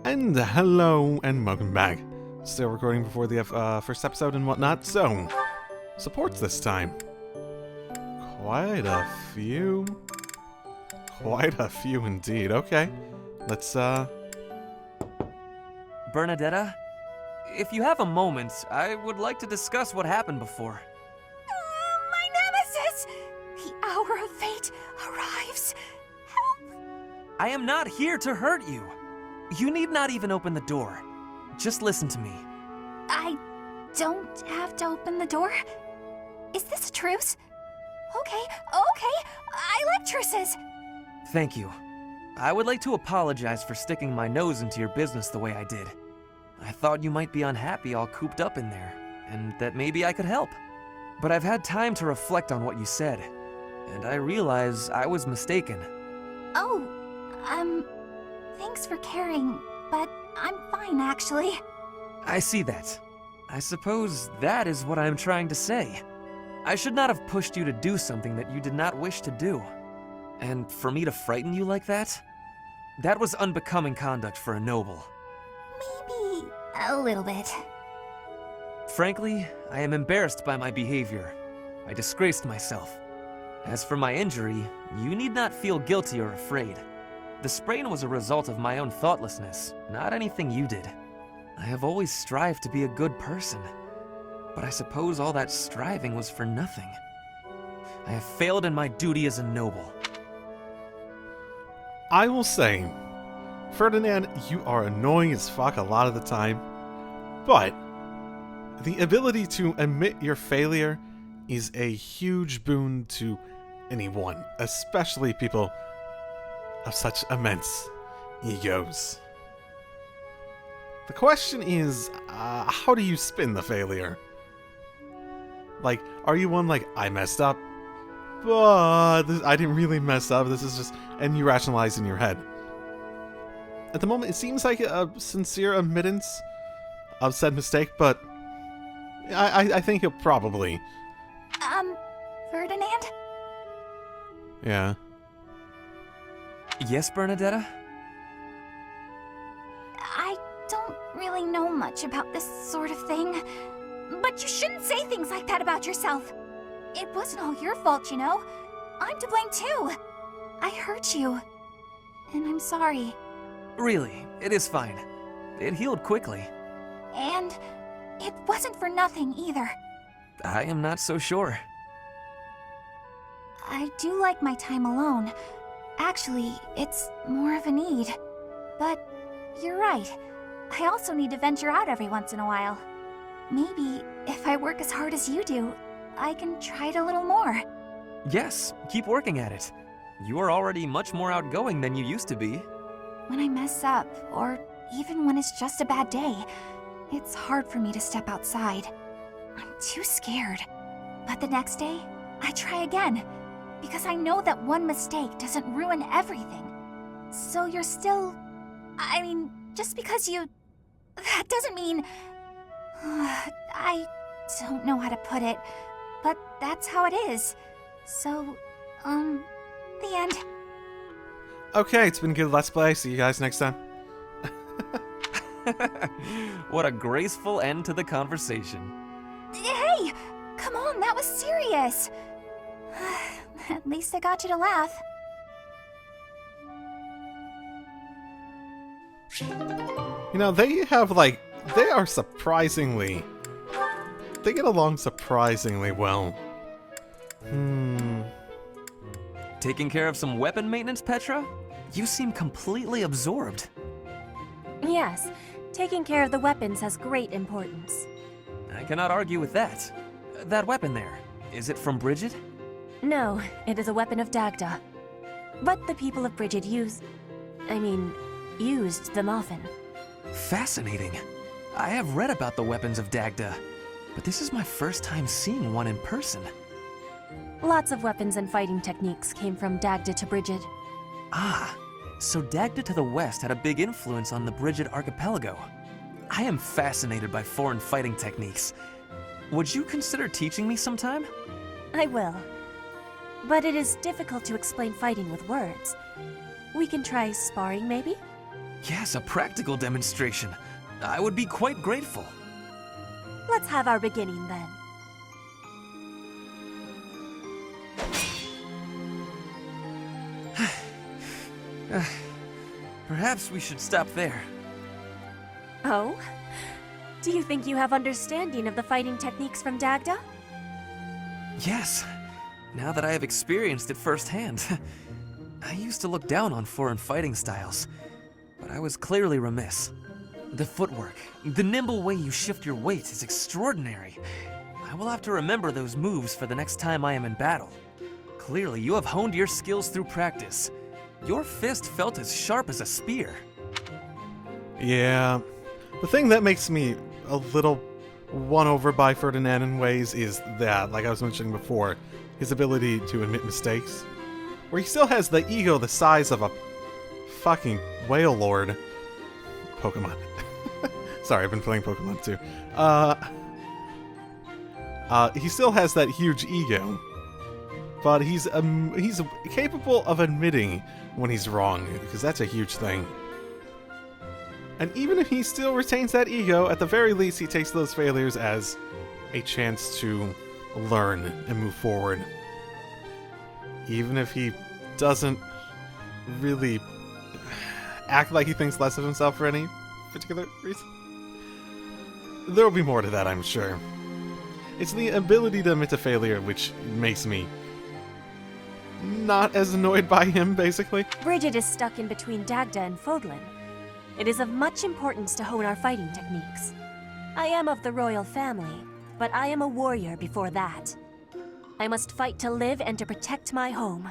And hello and welcome back. Still recording before the first episode and whatnot, so supports this time. Quite a few indeed. Okay, let's Bernadetta, if you have a moment, I would like to discuss what happened before. My nemesis! The hour of fate arrives. Help! I am not here to hurt you. You need not even open the door. Just listen to me. I don't have to open the door? Is this a truce? Okay, I like truces. Thank you. I would like to apologize for sticking my nose into your business the way I did. I thought you might be unhappy all cooped up in there, and that maybe I could help. But I've had time to reflect on what you said, and I realize I was mistaken. Oh, thanks for caring, but I'm fine actually. I see that. I suppose that is what I'm trying to say. I should not have pushed you to do something that you did not wish to do. And for me to frighten you like that? That was unbecoming conduct for a noble. Maybe a little bit. Frankly, I am embarrassed by my behavior. I disgraced myself. As for my injury, you need not feel guilty or afraid. The sprain was a result of my own thoughtlessness, not anything you did. I have always strived to be a good person, but I suppose all that striving was for nothing. I have failed in my duty as a noble. I will say, Ferdinand, you are annoying as fuck a lot of the time, but the ability to admit your failure is a huge boon to anyone, especially people of such immense egos. The question is, how do you spin the failure? Like, are you one like, I messed up, but I didn't really mess up, this is just, and you rationalize in your head. At the moment, it seems like a sincere admittance of said mistake, but I think you'll probably... Ferdinand? Yeah. Yes, Bernadetta? I don't really know much about this sort of thing, but you shouldn't say things like that about yourself. It wasn't all your fault, you know. I'm to blame too. I hurt you, and I'm sorry. Really, it is fine. It healed quickly. And it wasn't for nothing either. I am not so sure. I do like my time alone. Actually, it's more of a need. But you're right. I also need to venture out every once in a while. Maybe if I work as hard as you do, I can try it a little more. Yes, keep working at it. You are already much more outgoing than you used to be. When I mess up, or even when it's just a bad day, it's hard for me to step outside. I'm too scared. But the next day, I try again, because I know that one mistake doesn't ruin everything. So you're still... I mean, just because you... That doesn't mean... I don't know how to put it, but that's how it is. So, the end. Okay, it's been good Let's Play. See you guys next time. What a graceful end to the conversation. Hey! Come on, that was serious! At least I got you to laugh. You know, they have, like, they are surprisingly... They get along surprisingly well. Taking care of some weapon maintenance, Petra? You seem completely absorbed. Yes, taking care of the weapons has great importance. I cannot argue with that. That weapon there, is it from Bridget? No, it is a weapon of Dagda. But the people of Bridget used them often. Fascinating. I have read about the weapons of Dagda, but this is my first time seeing one in person. Lots of weapons and fighting techniques came from Dagda to Bridget. Ah, so Dagda to the west had a big influence on the Bridget archipelago. I am fascinated by foreign fighting techniques. Would you consider teaching me sometime? I will. but it is difficult to explain fighting with words. We can try sparring, maybe? Yes, a practical demonstration. I would be quite grateful. Let's have our beginning then. Perhaps we should stop there. Oh? Do you think you have understanding of the fighting techniques from Dagda? Yes, now that I have experienced it firsthand. I used to look down on foreign fighting styles, but I was clearly remiss. The footwork, the nimble way you shift your weight is extraordinary. I will have to remember those moves for the next time I am in battle. Clearly, you have honed your skills through practice. Your fist felt as sharp as a spear. Yeah. The thing that makes me a little won over by Ferdinand in ways is that, like I was mentioning before, his ability to admit mistakes. Where he still has the ego the size of a fucking whale lord. Pokemon. Sorry, I've been playing Pokemon too. He still has that huge ego. But he's capable of admitting when he's wrong, because that's a huge thing. And even if he still retains that ego, at the very least he takes those failures as a chance to learn and move forward. Even if he doesn't really act like he thinks less of himself for any particular reason. There will be more to that, I'm sure. It's the ability to admit to failure which makes me not as annoyed by him, basically. Bridget is stuck in between Dagda and Fodlan. It is of much importance to hone our fighting techniques. I am of the royal family, but I am a warrior before that. I must fight to live and to protect my home.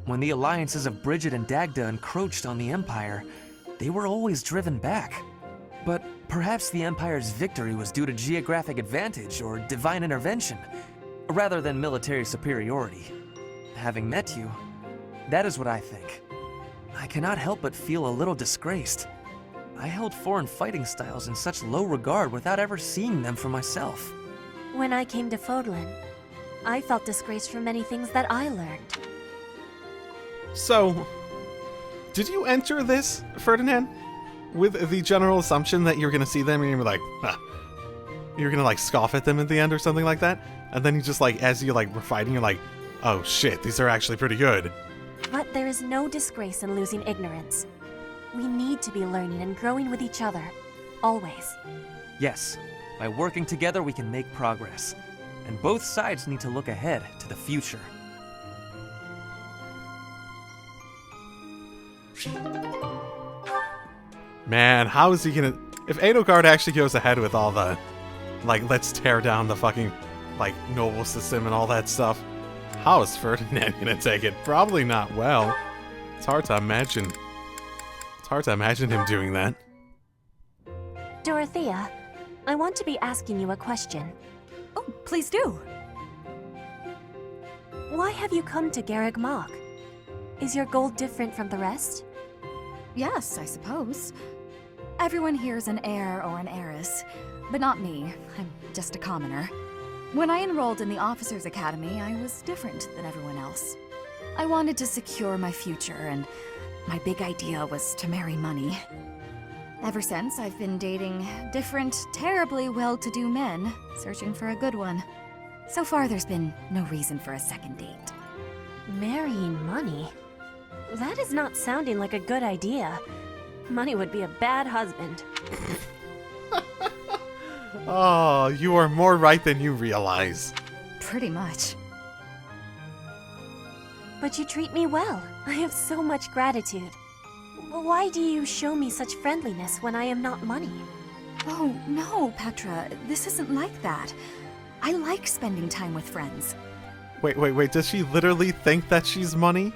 When the alliances of Bridget and Dagda encroached on the Empire, they were always driven back. But perhaps the Empire's victory was due to geographic advantage or divine intervention, rather than military superiority. Having met you, that is what I think. I cannot help but feel a little disgraced. I held foreign fighting styles in such low regard without ever seeing them for myself. When I came to Fodlan, I felt disgraced for many things that I learned. So, did you enter this, Ferdinand, with the general assumption that you're going to see them and you're like, huh, you're going to like scoff at them at the end or something like that? And then you just like, as you like were fighting, you're like, oh shit, these are actually pretty good. But there is no disgrace in losing ignorance. We need to be learning and growing with each other, always. Yes, by working together we can make progress. And both sides need to look ahead to the future. Man, how is he gonna... If Edelgard actually goes ahead with all the, like, let's tear down the fucking, like, noble system and all that stuff, how is Ferdinand gonna take it? Probably not well. It's hard to imagine. It's hard to imagine him doing that. Dorothea, I want to be asking you a question. Oh, please do. Why have you come to Garreg Mach? Is your goal different from the rest? Yes, I suppose. Everyone here is an heir or an heiress, but not me. I'm just a commoner. When I enrolled in the Officers' Academy, I was different than everyone else. I wanted to secure my future, and my big idea was to marry money. Ever since, I've been dating different, terribly well-to-do men, searching for a good one. So far, there's been no reason for a second date. Marrying money? That is not sounding like a good idea. Money would be a bad husband. Oh, you are more right than you realize. Pretty much. But you treat me well. I have so much gratitude. Why do you show me such friendliness when I am not money? Oh, no, Petra. This isn't like that. I like spending time with friends. Wait, does she literally think that she's money?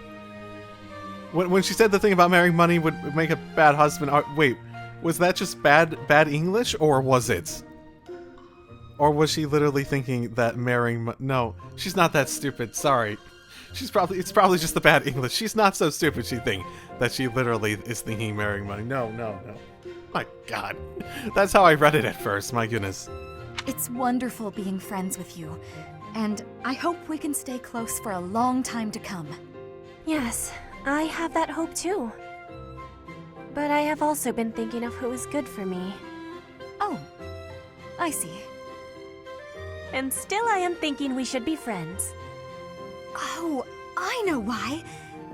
When she said the thing about marrying money would make a bad husband, wait, was that just bad English, or was it? Or was she literally thinking that marrying no, she's not that stupid, sorry. It's probably just the bad English. She's not so stupid she think that she literally is thinking marrying money. No. My god. That's how I read it at first, my goodness. It's wonderful being friends with you. and I hope we can stay close for a long time to come. Yes, I have that hope too. But I have also been thinking of who is good for me. Oh, I see. And still I am thinking we should be friends. Oh, I know why.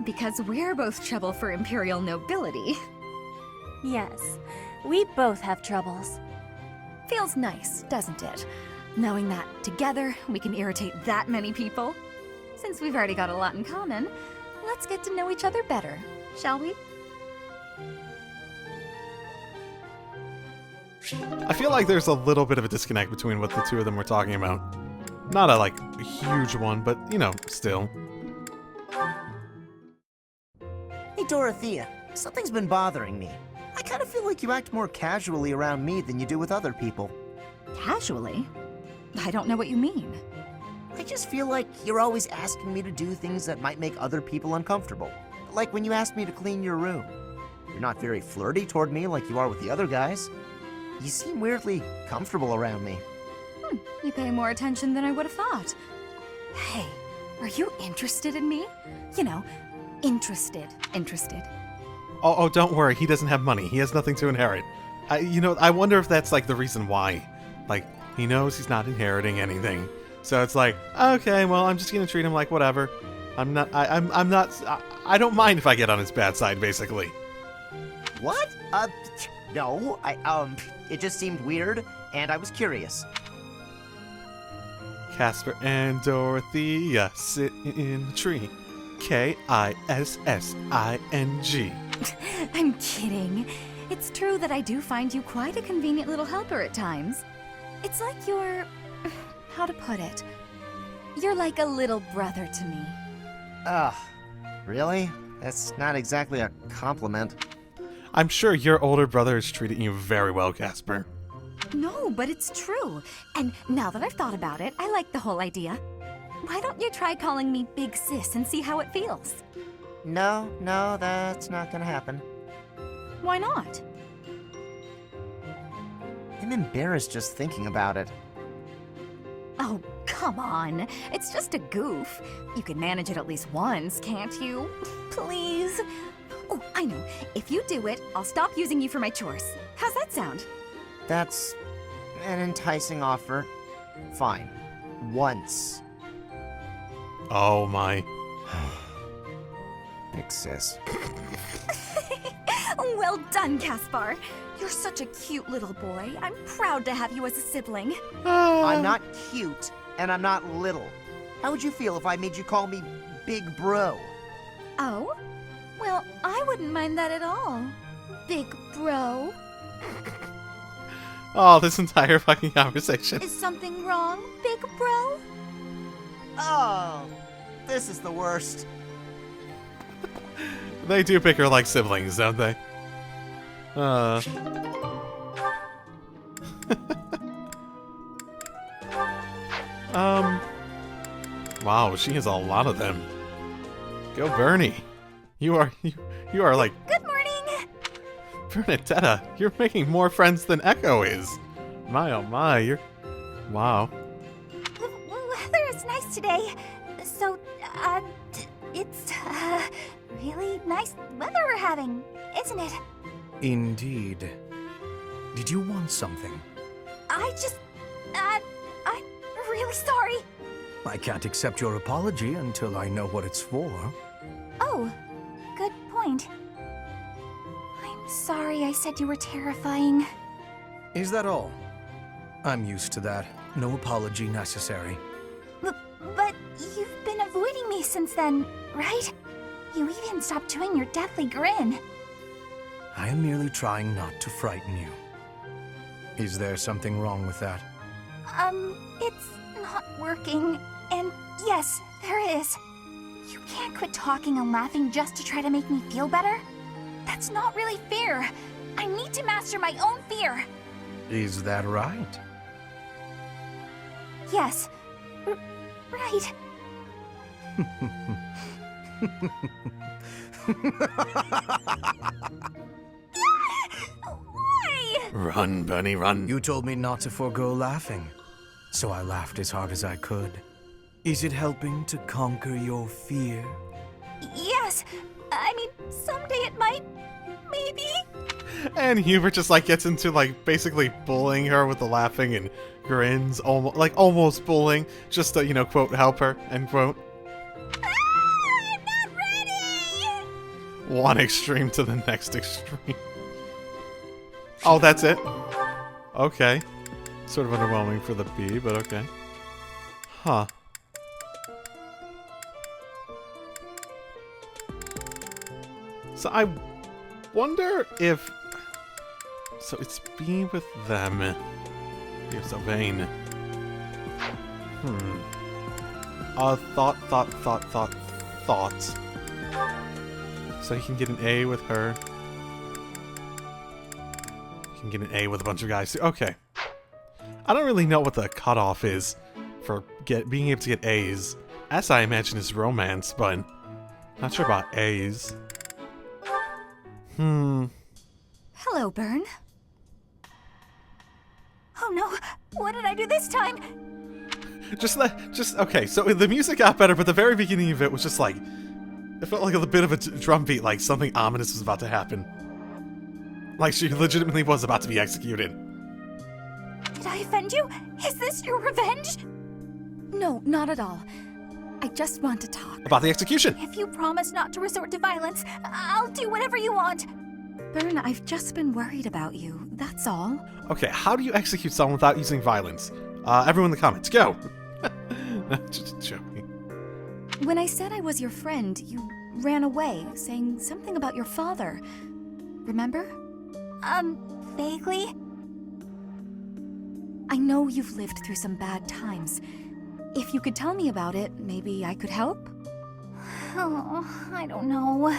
Because we're both trouble for Imperial nobility. Yes, we both have troubles. Feels nice, doesn't it? Knowing that together we can irritate that many people. Since we've already got a lot in common, let's get to know each other better, shall we? I feel like there's a little bit of a disconnect between what the two of them were talking about. Not a, like, huge one, but, you know, still. Hey, Dorothea. Something's been bothering me. I kind of feel like you act more casually around me than you do with other people. Casually? I don't know what you mean. I just feel like you're always asking me to do things that might make other people uncomfortable. Like when you asked me to clean your room. You're not very flirty toward me like you are with the other guys. You seem weirdly comfortable around me. You pay more attention than I would have thought. Hey, are you interested in me? You know, interested. Oh, don't worry, he doesn't have money. He has nothing to inherit. I wonder if that's, like, the reason why. Like, he knows he's not inheriting anything. So it's like, okay, well, I'm just gonna treat him like whatever. I don't mind if I get on his bad side, basically. What? No, it just seemed weird, and I was curious. Caspar and Dorothea sit in a tree. Kissing. I'm kidding. It's true that I do find you quite a convenient little helper at times. It's like you're... how to put it? You're like a little brother to me. Ugh, really? That's not exactly a compliment. I'm sure your older brother is treating you very well, Caspar. No, but it's true. And now that I've thought about it, I like the whole idea. Why don't you try calling me Big Sis and see how it feels? No, that's not gonna happen. Why not? I'm embarrassed just thinking about it. Oh, come on. It's just a goof. You can manage it at least once, can't you? Please? Oh, I know. If you do it, I'll stop using you for my chores. How's that sound? That's an enticing offer. Fine. Once. Oh my. Big sis. Well done, Caspar. You're such a cute little boy. I'm proud to have you as a sibling. I'm not cute, and I'm not little. How would you feel if I made you call me Big Bro? Oh? Well, I wouldn't mind that at all. Big bro. Oh, this entire fucking conversation. Is something wrong, big bro? Oh, this is the worst. They do bicker like siblings, don't they? Wow, she has a lot of them. Go, Bernie. You are like... Good morning! Bernadetta, you're making more friends than Echo is. My oh my, you're... Wow. Weather is nice today. So, it's, really nice weather we're having, isn't it? Indeed. Did you want something? I'm really sorry. I can't accept your apology until I know what it's for. Oh, good point. I'm sorry I said you were terrifying. Is that all? I'm used to that. No apology necessary. But you've been avoiding me since then, right? You even stopped doing your deathly grin. I am merely trying not to frighten you. Is there something wrong with that? It's not working. And yes, there is. You can't quit talking and laughing just to try to make me feel better. That's not really fair. I need to master my own fear. Is that right? Yes. Right. Why? Run, Bunny, run. You told me not to forego laughing, so I laughed as hard as I could. Is it helping to conquer your fear? Yes. I mean, someday it might. Maybe. And Hubert just like gets into like basically bullying her with the laughing and grins, almost bullying, just to, you know, quote, help her, end quote. I'm not ready! One extreme to the next extreme. Oh, that's it? Okay. Sort of underwhelming for the B, but okay. Huh. So I wonder if... So it's B with them. You're so vain. Thought. So you can get an A with her. You can get an A with a bunch of guys too. Okay. I don't really know what the cutoff is for being able to get A's. S, I imagine, is romance, but not sure about A's. Hello, Byrne. Oh no, what did I do this time? Okay, so the music got better, but the very beginning of it was just like, it felt like a bit of a drum beat, like something ominous was about to happen. Like she legitimately was about to be executed. Did I offend you? Is this your revenge? No, not at all. I just want to talk. About the execution! If you promise not to resort to violence, I'll do whatever you want. Byrne, I've just been worried about you, that's all. Okay, how do you execute someone without using violence? Everyone in the comments, go! Just joking. When I said I was your friend, you ran away, saying something about your father. Remember? Vaguely? I know you've lived through some bad times. If you could tell me about it, maybe I could help? Oh, I don't know.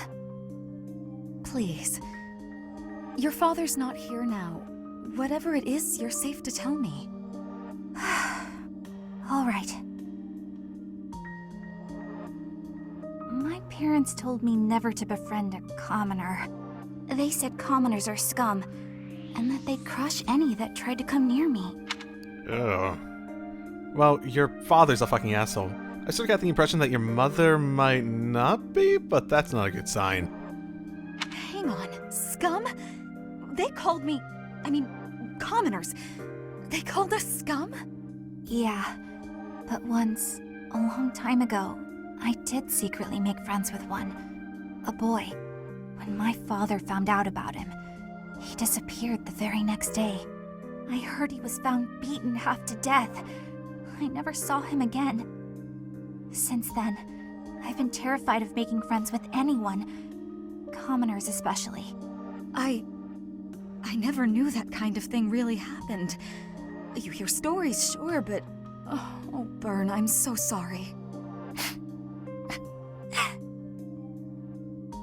Please. Your father's not here now. Whatever it is, you're safe to tell me. All right. My parents told me never to befriend a commoner. They said commoners are scum, and that they'd crush any that tried to come near me. Ugh. Well, your father's a fucking asshole. I sort of got the impression that your mother might not be, but that's not a good sign. Hang on, scum? They called me... commoners. They called us scum? Yeah, but once, a long time ago, I did secretly make friends with one. A boy. When my father found out about him, he disappeared the very next day. I heard he was found beaten half to death. I never saw him again. Since then, I've been terrified of making friends with anyone. Commoners especially. I never knew that kind of thing really happened. You hear stories, sure, but... Oh, Byrne, I'm so sorry.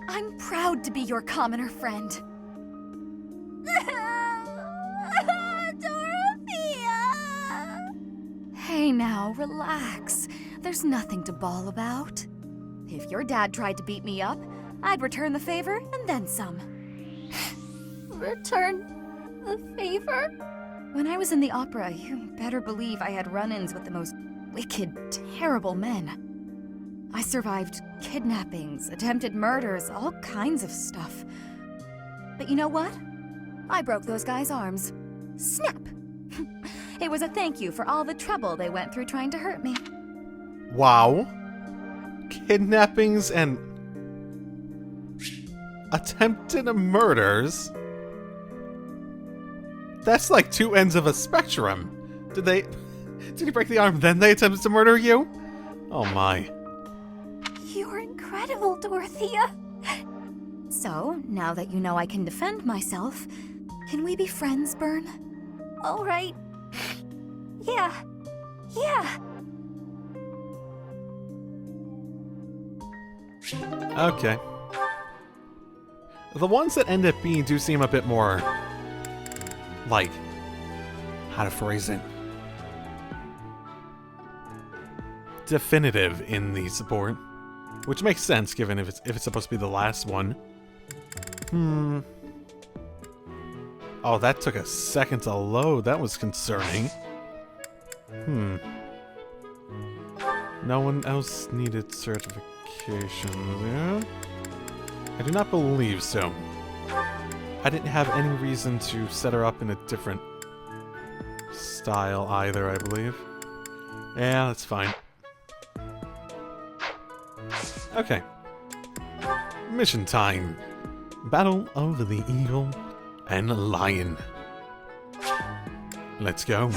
I'm proud to be your commoner friend. Dorothea! Hey now, relax. There's nothing to bawl about. If your dad tried to beat me up, I'd return the favor and then some. Return the favor? When I was in the opera, you better believe I had run-ins with the most wicked, terrible men. I survived kidnappings, attempted murders, all kinds of stuff. But you know what? I broke those guys' arms. Snap! It was a thank you for all the trouble they went through trying to hurt me. Wow. Kidnappings and attempted murders? That's like two ends of a spectrum. Did you break the arm, then they attempted to murder you? Oh my. You're incredible, Dorothea. So, now that you know I can defend myself, can we be friends, Byrne? All right. Yeah. Okay. The ones that end up being do seem a bit more... like... how to phrase it? Definitive in the support. Which makes sense, given if it's supposed to be the last one. Oh, that took a second to load. That was concerning. No one else needed certification, yeah? I do not believe so. I didn't have any reason to set her up in a different style either, I believe. Yeah, that's fine. Okay. Mission time. Battle over the eagle and lion. Let's go.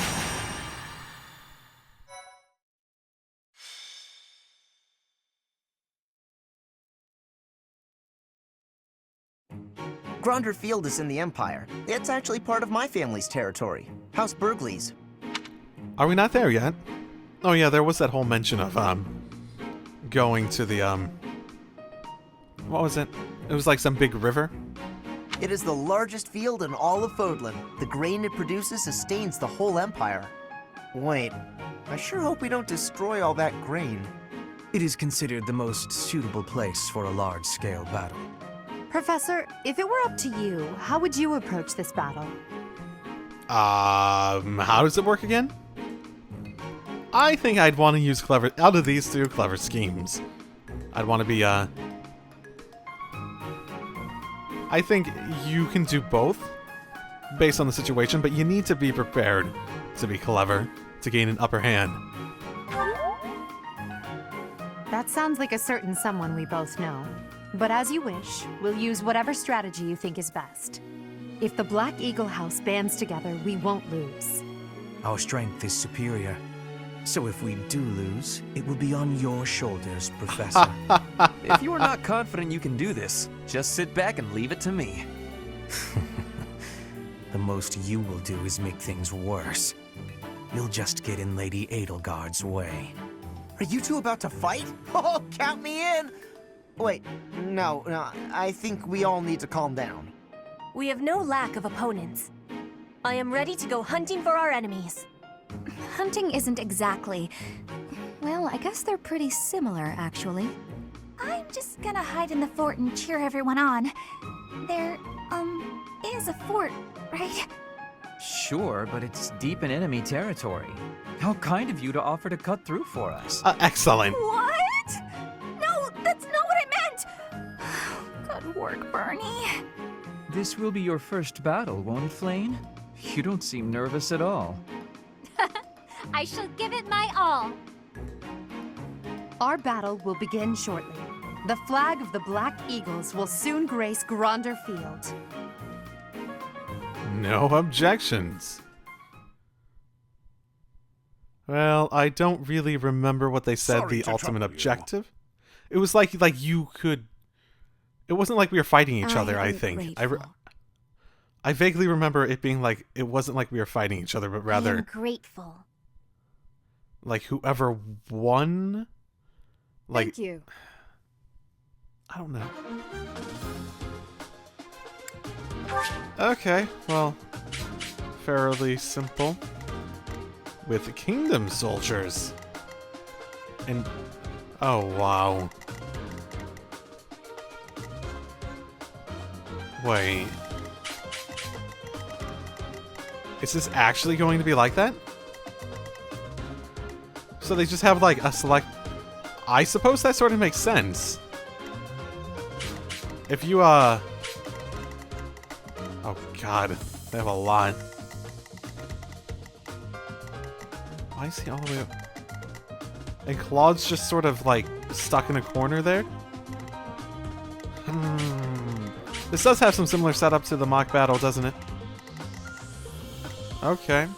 Gronder Field is in the Empire. It's actually part of my family's territory. House Burgley's. Are we not there yet? Oh yeah, there was that whole mention of, going to the, what was it? It was like some big river? It is the largest field in all of Fodlan. The grain it produces sustains the whole Empire. Wait, I sure hope we don't destroy all that grain. It is considered the most suitable place for a large-scale battle. Professor, if it were up to you, how would you approach this battle? How does it work again? I think I'd want to use clever, out of these two, clever schemes. I'd want to be, I think you can do both, based on the situation, but you need to be prepared to be clever, to gain an upper hand. That sounds like a certain someone we both know. But as you wish, we'll use whatever strategy you think is best. If the Black Eagle House bands together, we won't lose. Our strength is superior. So if we do lose, it will be on your shoulders, Professor. If you are not confident you can do this, just sit back and leave it to me. The most you will do is make things worse. You'll just get in Lady Edelgard's way. Are you two about to fight? Oh, count me in! Wait, no, I think we all need to calm down. We have no lack of opponents. I am ready to go hunting for our enemies. Hunting isn't exactly... Well, I guess they're pretty similar, actually. I'm just gonna hide in the fort and cheer everyone on. There, is a fort, right? Sure, but it's deep in enemy territory. How kind of you to offer to cut through for us. Excellent. What? No, that's not what I meant! Good work, Bernie. This will be your first battle, won't it, Flane? You don't seem nervous at all. I shall give it my all. Our battle will begin shortly. The flag of the Black Eagles will soon grace Gronder Field. No objections. Well, I don't really remember what they said the ultimate objective. It was like you could... It wasn't like we were fighting each other, I think. I vaguely remember it being like, it wasn't like we were fighting each other, but rather... I am grateful. Like, whoever won... Like, Thank you. I don't know. Okay, well, fairly simple. With the Kingdom Soldiers. And... Oh, wow. Wait. Is this actually going to be like that? So they just have, like, a select... I suppose that sort of makes sense. If you, Oh, God. They have a lot. Why is he all the way up? And Claude's just sort of, like, stuck in a corner there? This does have some similar setup to the mock battle, doesn't it? Okay.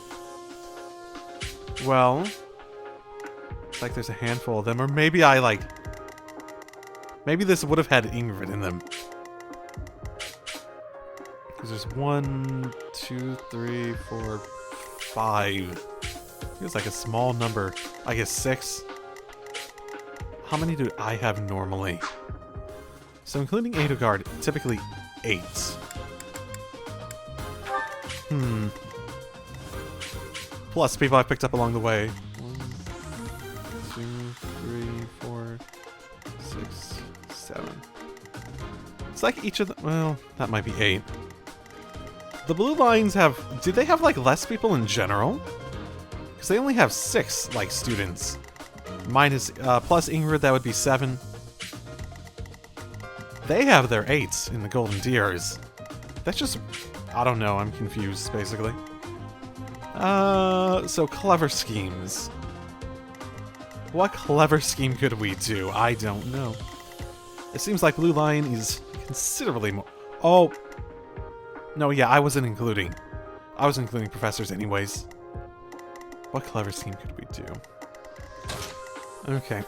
Well... Looks like there's a handful of them, or maybe I, like... Maybe this would have had Ingrid in them. Because there's 1, 2, 3, 4, 5... Feels like a small number. I guess 6. How many do I have normally? So including Edelgard, typically 8. Plus people I picked up along the way. 1, 2, 3, 4, 6, 7. It's like each of them... Well, that might be 8. The Blue Lions have... Did they have, like, less people in general? Because they only have 6, like, students. Minus, plus Ingrid, that would be 7. They have their 8s in the Golden Deers. That's just... I don't know, I'm confused, basically. So clever schemes. What clever scheme could we do? I don't know. It seems like Blue Lion is considerably more... Oh! No, yeah, I wasn't including professors anyways. What clever scheme could we do? Okay.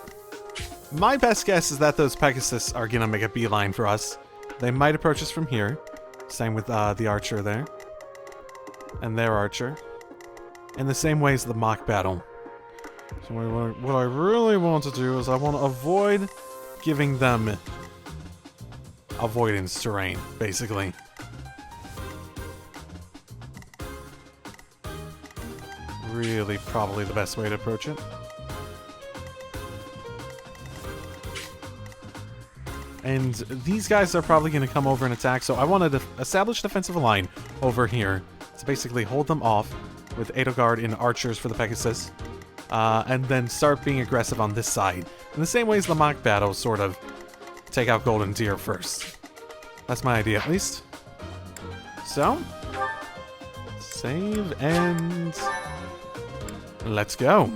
My best guess is that those Pegasus are gonna make a beeline for us. They might approach us from here. Same with the archer there. And their archer. In the same way as the mock battle. So what I really want to do is I want to avoid giving them avoidance terrain, basically. Really probably the best way to approach it. And these guys are probably going to come over and attack, so I wanted to establish defensive line over here to basically hold them off with Edelgard and archers for the Pegasus, and then start being aggressive on this side. In the same way as the mock battle, sort of take out Golden Deer first. That's my idea, at least. So, save and let's go.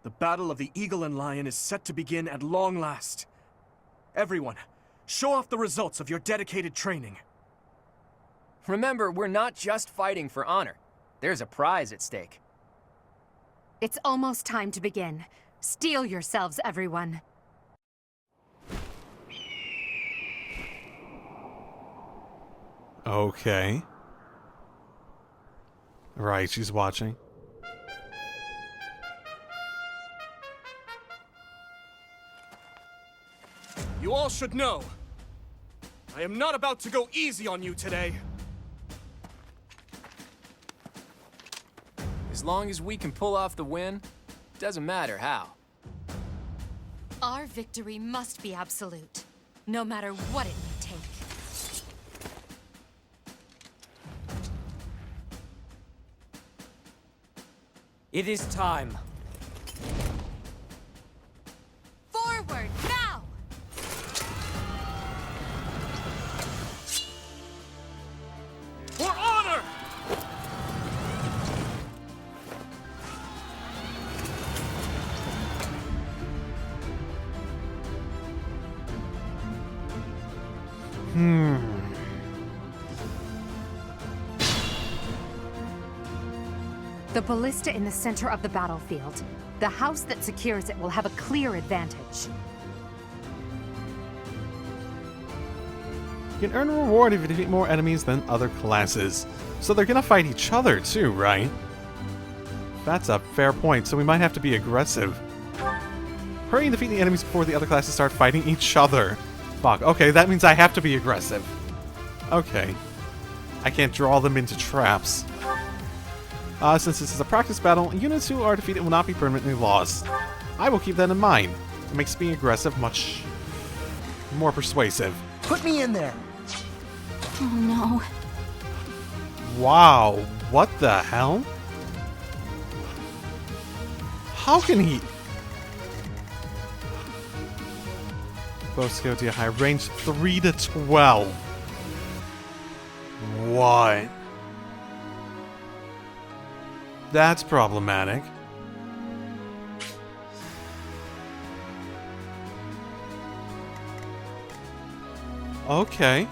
The Battle of the Eagle and Lion is set to begin at long last. Everyone, show off the results of your dedicated training. Remember, we're not just fighting for honor. There's a prize at stake. It's almost time to begin. Steel yourselves, everyone. Okay. Right, she's watching. You all should know, I am not about to go easy on you today. As long as we can pull off the win, doesn't matter how. Our victory must be absolute, no matter what it may take. It is time. Forward, now! For honor! The ballista in the center of the battlefield. The house that secures it will have a clear advantage. You can earn a reward if you defeat more enemies than other classes. So they're gonna fight each other too, right? That's a fair point, so we might have to be aggressive. Hurry and defeat the enemies before the other classes start fighting each other. Fuck, okay, that means I have to be aggressive. Okay. I can't draw them into traps. Since this is a practice battle, units who are defeated will not be permanently lost. I will keep that in mind. It makes being aggressive much more persuasive. Put me in there. Oh no. Wow, what the hell? How can he... Bow skill to high range 3 to 12. What? That's problematic. Okay.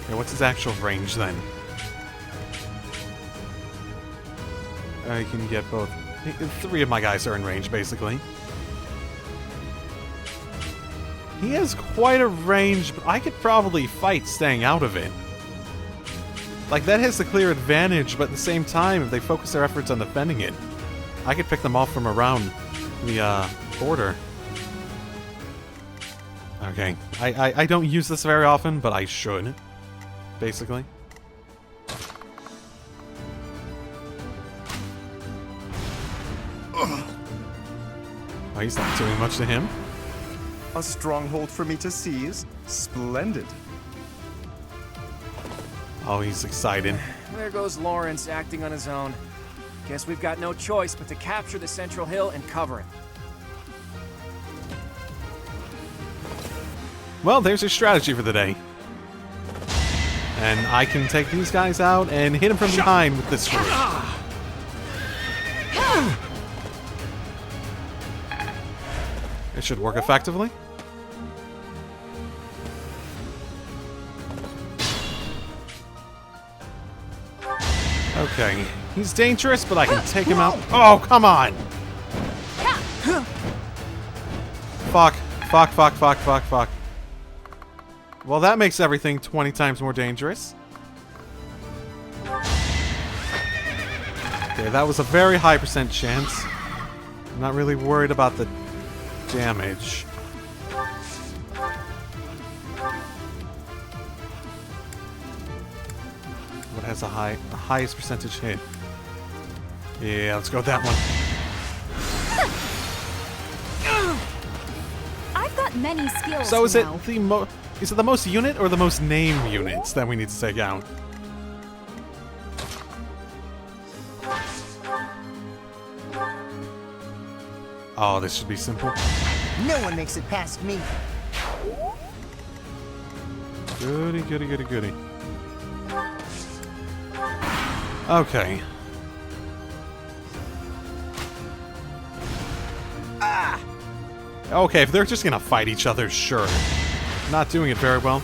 Okay, what's his actual range then? I can get both. 3 of my guys are in range, basically. He has quite a range, but I could probably fight staying out of it. Like, that has the clear advantage, but at the same time, if they focus their efforts on defending it, I could pick them off from around the border. Okay, I don't use this very often, but I should, basically. Oh, he's not doing much to him. A stronghold for me to seize? Splendid. Oh, he's excited. There goes Lawrence acting on his own. Guess we've got no choice but to capture the central hill and cover it. Well, there's your strategy for the day. And I can take these guys out and hit them from behind with this sword. It should work effectively. Okay, he's dangerous, but I can take him out. Oh, come on! Fuck. Fuck, fuck, fuck, fuck, fuck. Well, that makes everything 20 times more dangerous. Okay, that was a very high % chance. I'm not really worried about the damage. What has the highest percentage hit? Yeah, let's go with that one. I've got many skills. So is it now. the most unit or the most name units that we need to take out? Oh, this should be simple. No one makes it past me. Goody, goody, goody, goody. Okay. Okay, if they're just gonna fight each other, sure. Not doing it very well.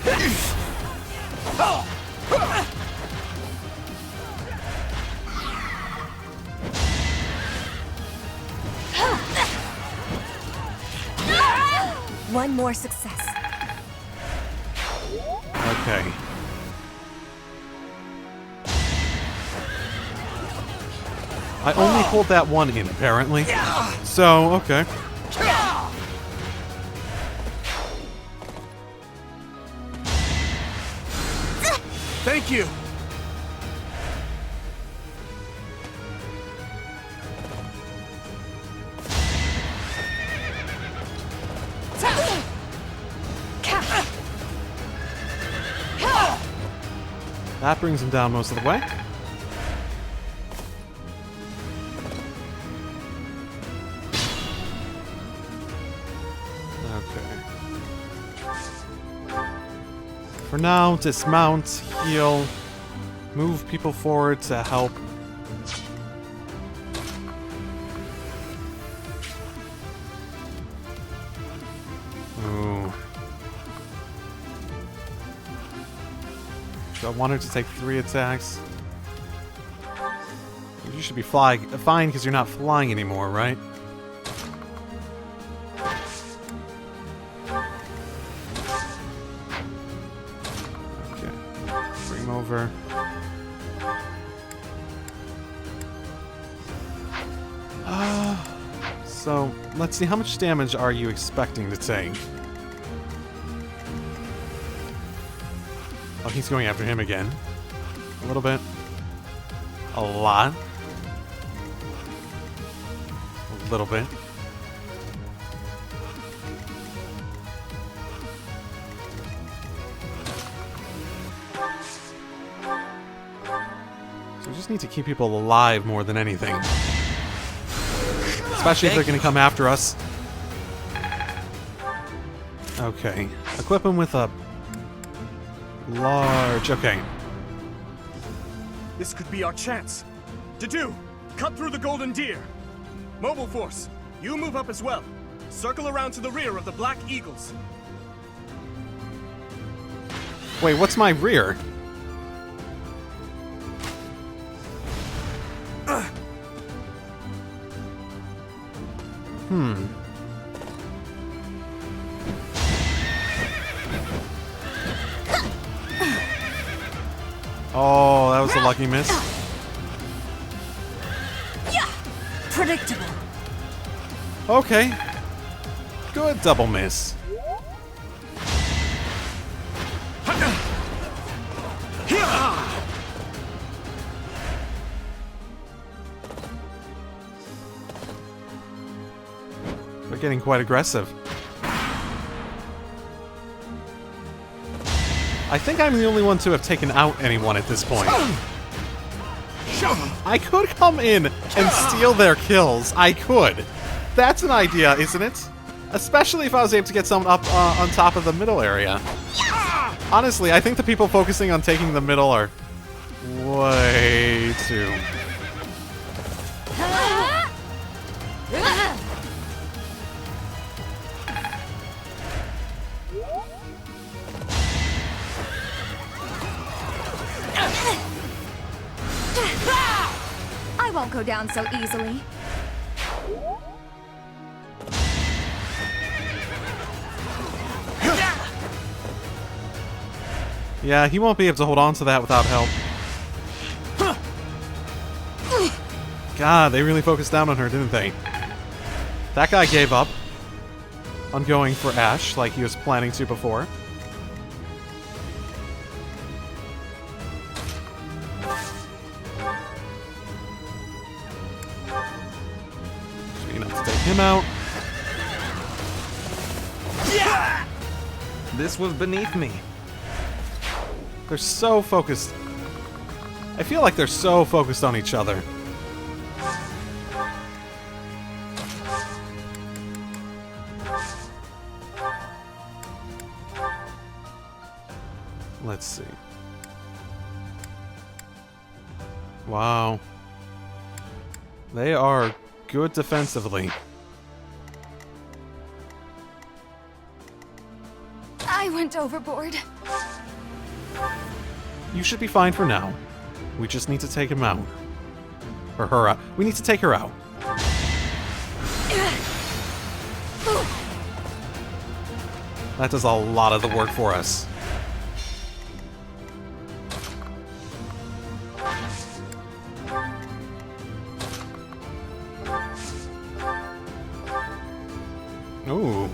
One more success. Okay. I only pulled that one in, apparently. So, okay. Thank you! That brings him down most of the way. For now, dismount, heal, move people forward to help. Ooh. So I wanted to take 3 attacks. You should be fine because you're not flying anymore, right? Over. So, let's see, how much damage are you expecting to take? Oh, he's going after him again. A little bit. A lot. A little bit. Need to keep people alive more than anything. Especially if they're going to come after us. Okay. Equip him with a large... Okay. This could be our chance. Dedu, cut through the Golden Deer. Mobile Force, you move up as well. Circle around to the rear of the Black Eagles. Wait, what's my rear? Oh, that was a lucky miss. Predictable. Okay. Good double miss. They're getting quite aggressive. I think I'm the only one to have taken out anyone at this point. I could come in and steal their kills. I could. That's an idea, isn't it? Especially if I was able to get someone up on top of the middle area. Honestly, I think the people focusing on taking the middle are way too... I won't go down so easily. Yeah, he won't be able to hold on to that without help. God, they really focused down on her, didn't they? That guy gave up on going for Ash like he was planning to before. Enough to take him out. This was beneath me. They're so focused. I feel like they're so focused on each other. Let's see. Wow. They are good defensively. I went overboard. You should be fine for now. We just need to take him out. Or her out. We need to take her out. That does a lot of the work for us. Ooh,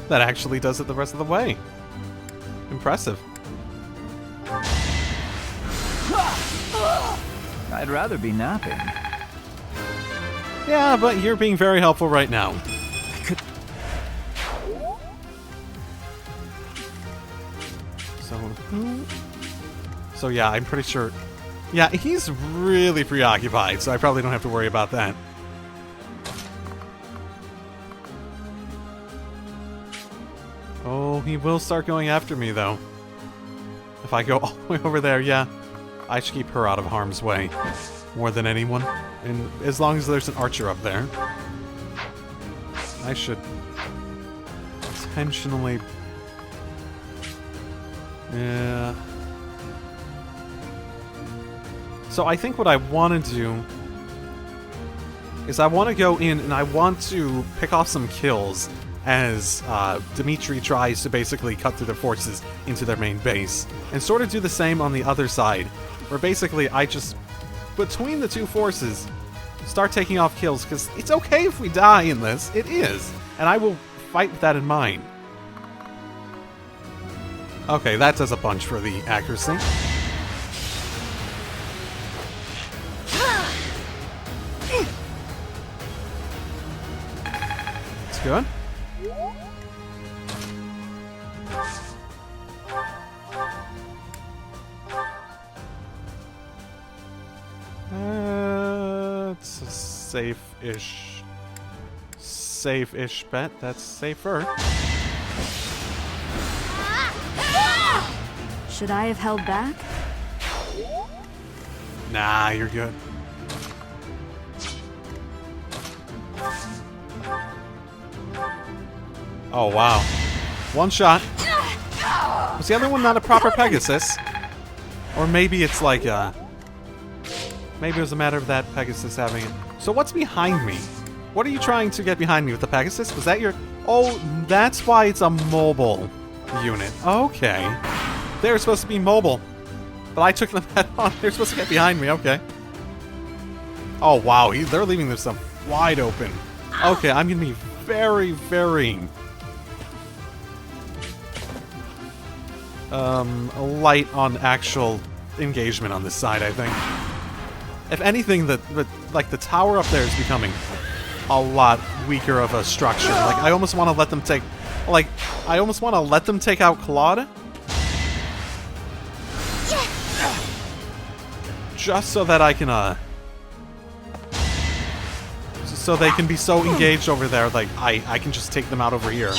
that actually does it the rest of the way. Impressive. I'd rather be napping. Yeah, but you're being very helpful right now. So yeah, I'm pretty sure... Yeah, he's really preoccupied, so I probably don't have to worry about that. Oh, he will start going after me, though. If I go all the way over there, yeah. I should keep her out of harm's way. More than anyone. And as long as there's an archer up there. I should... intentionally... Yeah... So I think what I want to do is I want to go in and I want to pick off some kills as Dimitri tries to basically cut through their forces into their main base. And sort of do the same on the other side, where basically I just, between the two forces, start taking off kills, because it's okay if we die in this. It is. And I will fight with that in mind. Okay, that does a bunch for the accuracy. That's good. It's a safe-ish bet. That's safer. Should I have held back? Nah, you're good. Oh, wow. One shot. Was the other one not a proper Pegasus? Or maybe it's like a... Maybe it was a matter of that Pegasus having it. So what's behind me? What are you trying to get behind me with the Pegasus? Was that your... Oh, that's why it's a mobile unit. Okay. They're supposed to be mobile. But I took them head on. They're supposed to get behind me. Okay. Oh, wow. They're leaving this stuff wide open. Okay, I'm going to be very, very... light on actual engagement on this side, I think. If anything, the tower up there is becoming a lot weaker of a structure. Like, I almost want to let them take... Like, I almost want to let them take out Claude. just so that I can, so they can be so engaged over there, like, I can just take them out over here.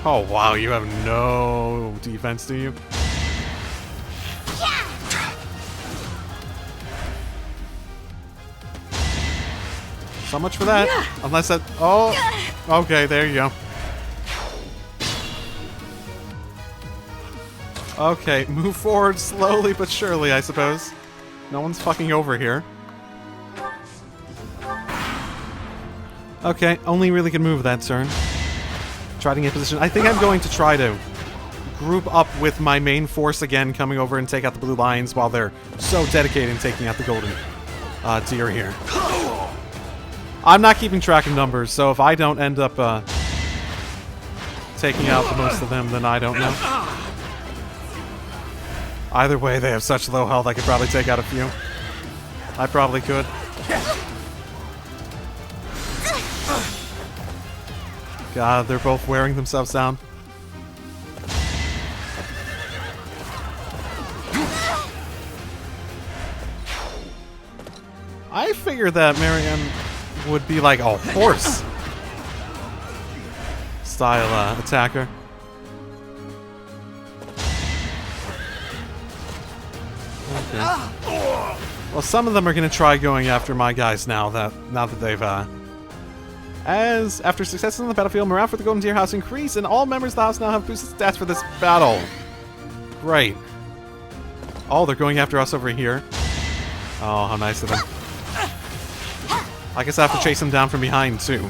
Oh, wow, you have no defense, do you? So much for that. Unless that... Oh, okay, there you go. Okay, move forward slowly but surely, I suppose. No one's fucking over here. Okay, only really can move that turn. Try to get position. I think I'm going to try to group up with my main force again, coming over and take out the blue lions while they're so dedicated in taking out the golden deer here. I'm not keeping track of numbers, so if I don't end up taking out the most of them, then I don't know. Either way, they have such low health, I could probably take out a few. I probably could. God, they're both wearing themselves down. I figured that Marianne would be like a horse style attacker. Okay. Well, some of them are going to try going after my guys now that they've As after success on the battlefield, morale for the Golden Deer House increased, and all members of the house now have boosted stats for this battle. Great. Oh, they're going after us over here. Oh, how nice of them. I guess I have to chase them down from behind, too.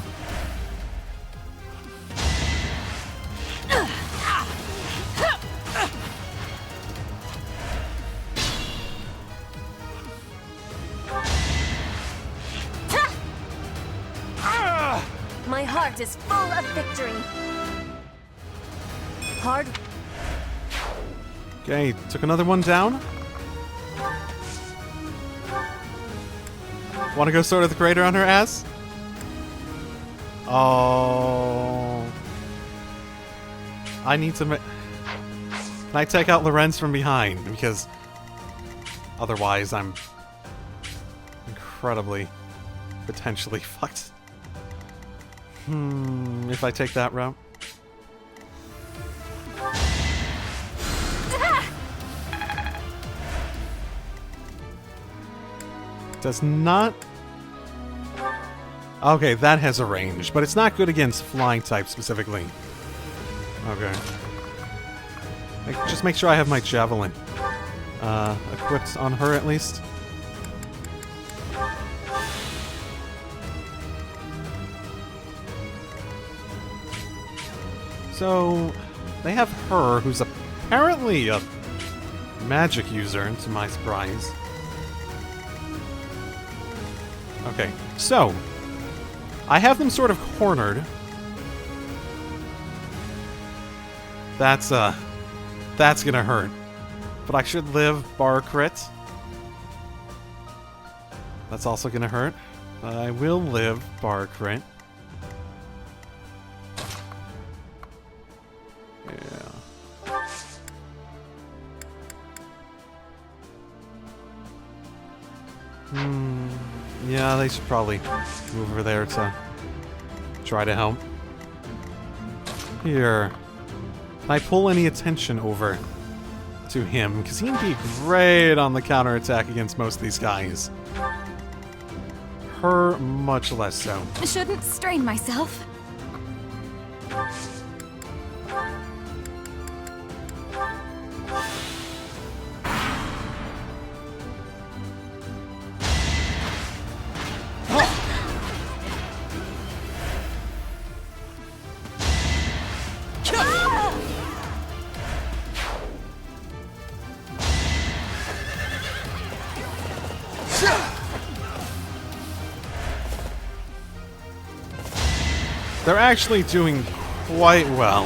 My heart is full of victory. Hard. Okay, took another one down. Want to go Sword of the Creator on her ass? Oh. I need to Can I take out Lorenz from behind? Because otherwise I'm incredibly, potentially fucked. If I take that route. Does not... Okay, that has a range, but it's not good against flying type specifically. Okay. Just make sure I have my javelin equipped on her at least. So, they have her, who's apparently a magic user, to my surprise. Okay, so, I have them sort of cornered. That's gonna hurt. But I should live bar crit. That's also gonna hurt. But I will live bar crit. Yeah, they should probably move over there to try to help. Here. Can I pull any attention over to him? Because he'd be great on the counterattack against most of these guys. Her, much less so. I shouldn't strain myself. They're actually doing quite well.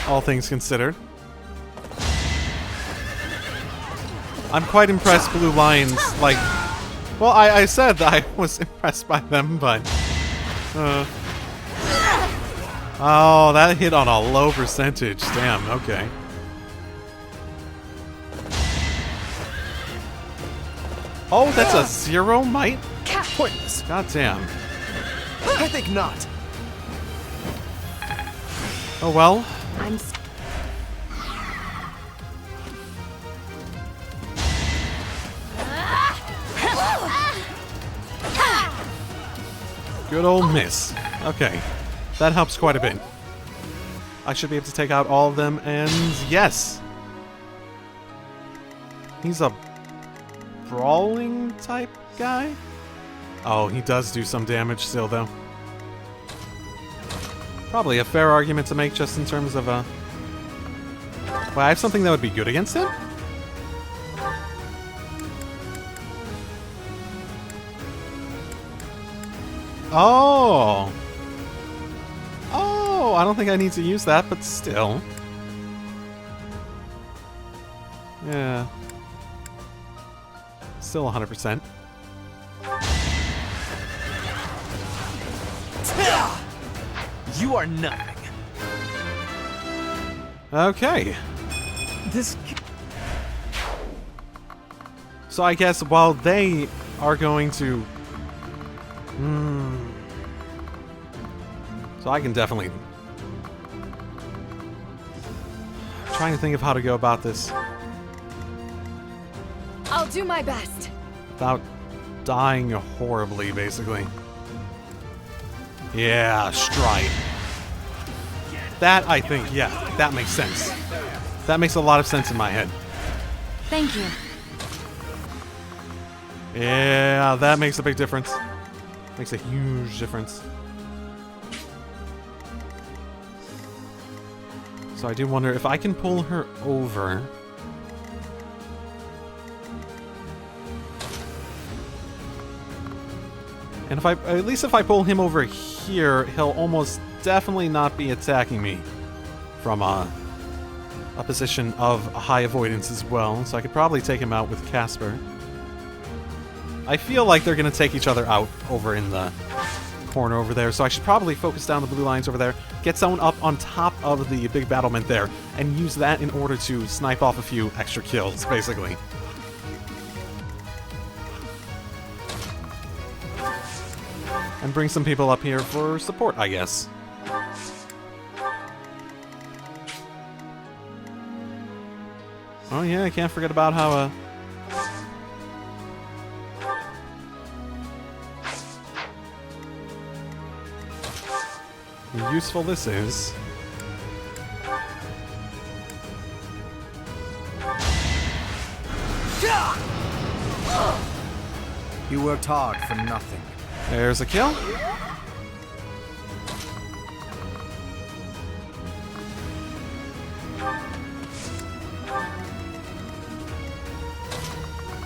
All things considered. I'm quite impressed Blue Lions, like... Well, I said that I was impressed by them, but... Oh, that hit on a low percentage. Damn, okay. Oh, that's a 0 might? Pointless. God damn. I think not. Oh well. I'm Good old miss. Okay. That helps quite a bit. I should be able to take out all of them, and yes! He's a brawling type guy? Oh, he does do some damage still, though. Probably a fair argument to make just in terms of well, I have something that would be good against him? Oh! Oh, I don't think I need to use that, but still. Yeah. Still 100%. You are nothing. Okay. This... So I guess while they are going to... So I can definitely... I'm trying to think of how to go about this I'll do my best. without dying horribly, basically. Yeah, stride. That, I think, yeah, that makes sense. That makes a lot of sense in my head. Thank you. Yeah, that makes a big difference. Makes a huge difference. So I do wonder if I can pull her over. And if at least if I pull him over here, he'll almost definitely not be attacking me from a position of high avoidance as well. So I could probably take him out with Caspar. I feel like they're going to take each other out over in the corner over there, so I should probably focus down the blue lines over there, get someone up on top of the big battlement there, and use that in order to snipe off a few extra kills, basically. And bring some people up here for support, I guess. Oh yeah, I can't forget about how, useful this is. You worked hard for nothing. There's a kill.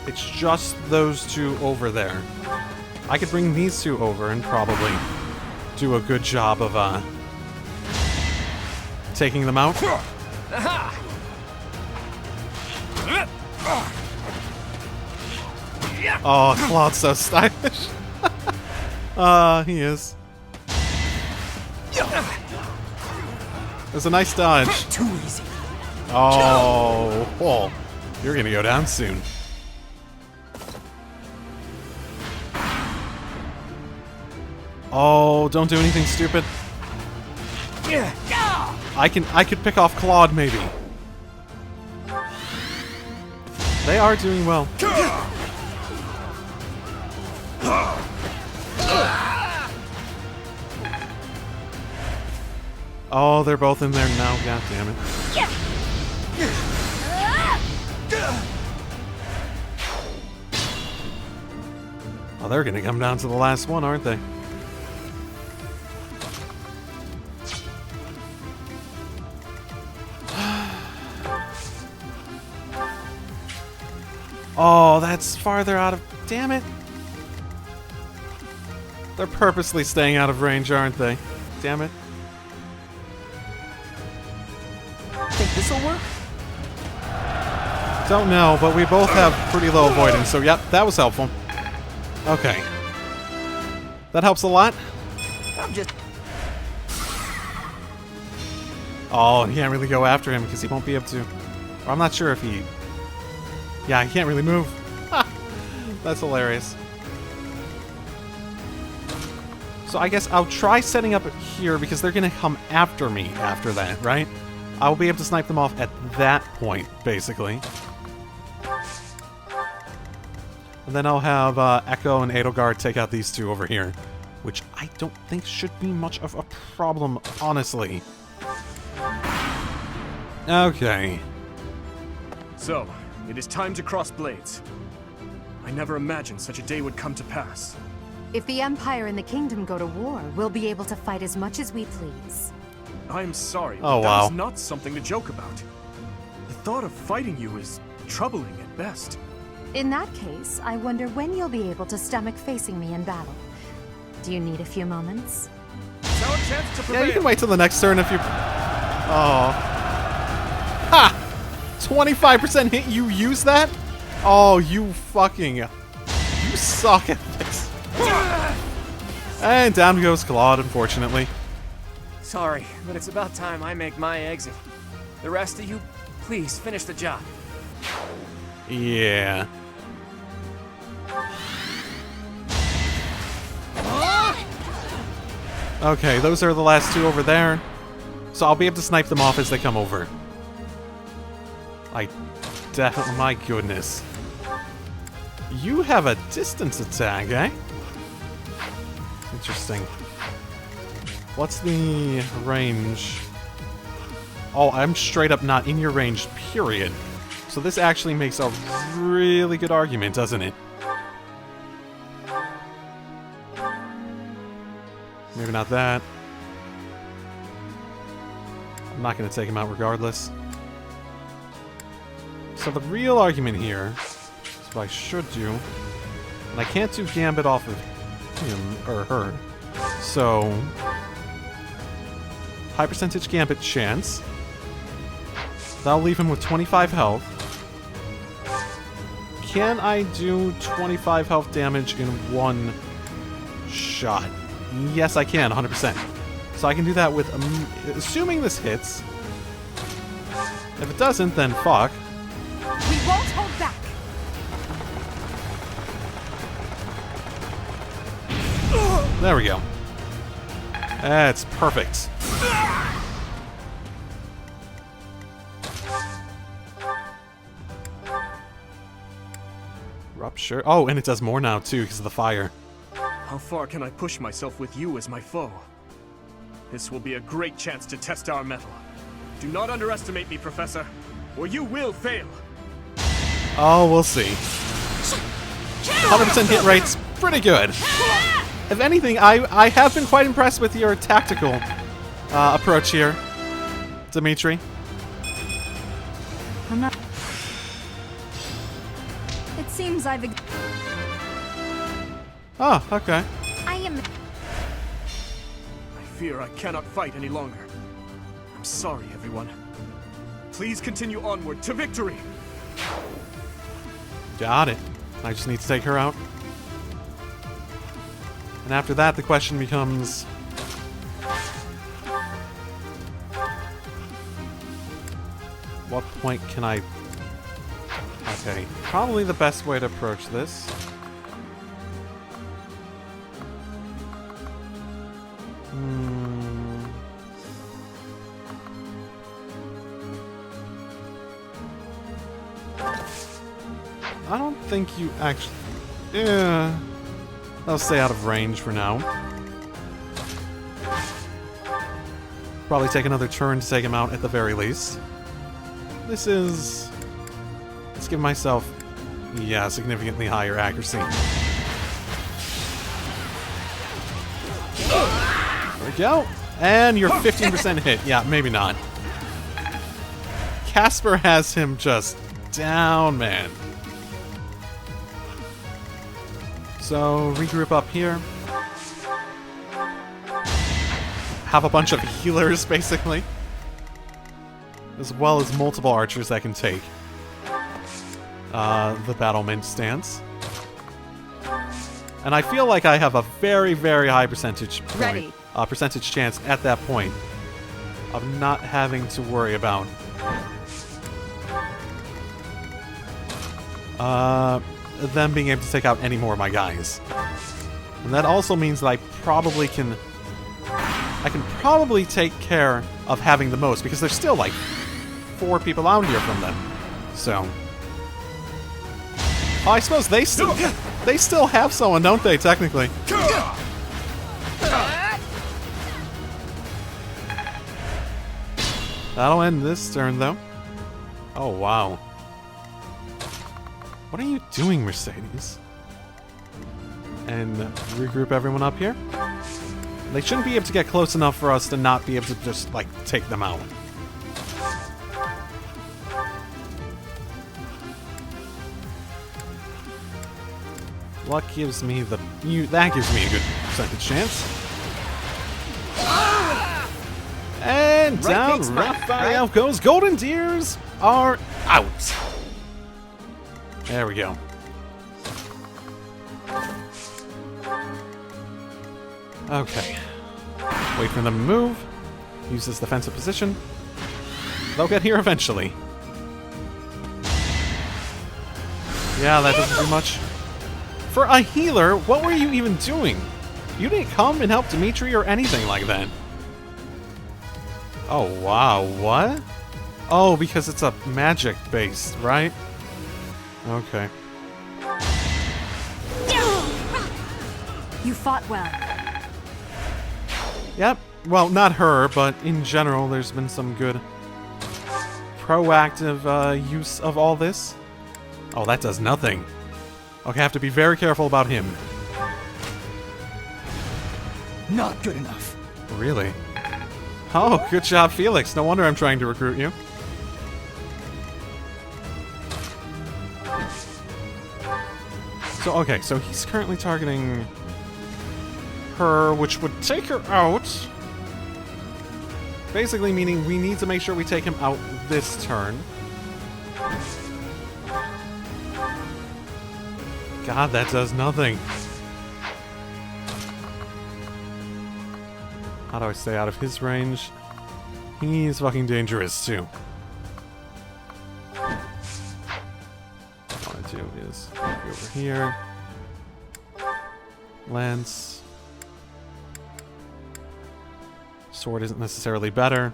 It's just those two over there. I could bring these two over and probably do a good job of taking them out. Oh, Claude's so stylish. He is. It was a nice dodge. Too easy. Oh, you're gonna go down soon. Oh, don't do anything stupid. I could pick off Claude, maybe. They are doing well. Oh, they're both in there now, god damn it. Oh, they're gonna come down to the last one, aren't they? Oh, that's farther out of... Damn it. They're purposely staying out of range, aren't they? Damn it. Think this'll work? Don't know, but we both have pretty low avoidance, so yep, that was helpful. Okay. That helps a lot. I'm just... Oh, he can't really go after him because he won't be able to. Or I'm not sure if he... Yeah, he can't really move. That's hilarious. So I guess I'll try setting up here because they're going to come after me after that, right? I'll be able to snipe them off at that point, basically. And then I'll have Echo and Edelgard take out these two over here, which I don't think should be much of a problem, honestly. Okay. So, it is time to cross blades. I never imagined such a day would come to pass. If the Empire and the Kingdom go to war, we'll be able to fight as much as we please. I'm sorry, Oh, but that wow. is not something to joke about. The thought of fighting you is troubling at best. In that case, I wonder when you'll be able to stomach facing me in battle. Do you need a few moments? It's our chance to prevail. Yeah, you can wait till the next turn if you... Oh. Ha! 25% hit, you use that? Oh, you fucking... You suck at this. And down goes Claude, unfortunately. Sorry, but it's about time I make my exit. The rest of you, please finish the job. Yeah. Okay, those are the last two over there. So I'll be able to snipe them off as they come over. I definitely... My goodness. You have a distance attack, eh? Interesting. What's the range? Oh, I'm straight up not in your range, period. So this actually makes a really good argument, doesn't it? Maybe not that. I'm not going to take him out regardless. So the real argument here is what I should do. And I can't do Gambit off of him or her. So... high percentage Gambit chance. That'll leave him with 25 health. Can I do 25 health damage in one shot? Yes, I can, 100%. So I can do that with... assuming this hits. If it doesn't, then fuck. We won't hold back! There we go. That's perfect. Rupture. Oh, and it does more now, too, because of the fire. How far can I push myself with you as my foe? This will be a great chance to test our mettle. Do not underestimate me, Professor, or you will fail. Oh, we'll see. 100% hit rate's pretty good. If anything, I have been quite impressed with your tactical approach here, Dimitri. I'm not... It seems I've... Oh, okay. I am... I fear I cannot fight any longer. I'm sorry, everyone. Please continue onward to victory! Got it. I just need to take her out. And after that, the question becomes... what point can I... Okay, probably the best way to approach this. I don't think you actually... Yeah. I'll stay out of range for now. Probably take another turn to take him out at the very least. This is... Let's give myself... Yeah, significantly higher accuracy. There we go. And you're 15% hit. Yeah, maybe not. Caspar has him just down, man. So, regroup up here. Have a bunch of healers, basically. As well as multiple archers that can take the battlement stance. And I feel like I have a very, very high percentage Ready. percentage chance at that point of not having to worry about them being able to take out any more of my guys. And that also means that I can probably take care of having the most, because there's still like 4 people out here from them. So I suppose they still have someone, don't they, technically? That'll end this turn, though. Oh, wow. What are you doing, Mercedes? And regroup everyone up here. They shouldn't be able to get close enough for us to not be able to just, like, take them out. Luck gives me the... that gives me a good percentage chance. And down Raphael goes. Golden Deers are out. There we go. Okay. Wait for them to move. Use this defensive position. They'll get here eventually. Yeah, that doesn't do much. For a healer, what were you even doing? You didn't come and help Dimitri or anything like that. Oh, wow. What? Oh, because it's a magic-based, right? Okay. You fought well. Yep. Well, not her, but in general, there's been some good proactive use of all this. Oh, that does nothing. Okay, I have to be very careful about him. Not good enough. Really? Oh, good job, Felix. No wonder I'm trying to recruit you. So, okay, so he's currently targeting her, which would take her out. Basically meaning we need to make sure we take him out this turn. God, that does nothing. How do I stay out of his range? He's fucking dangerous, too. What I want to do is go over here. Lance. Sword isn't necessarily better.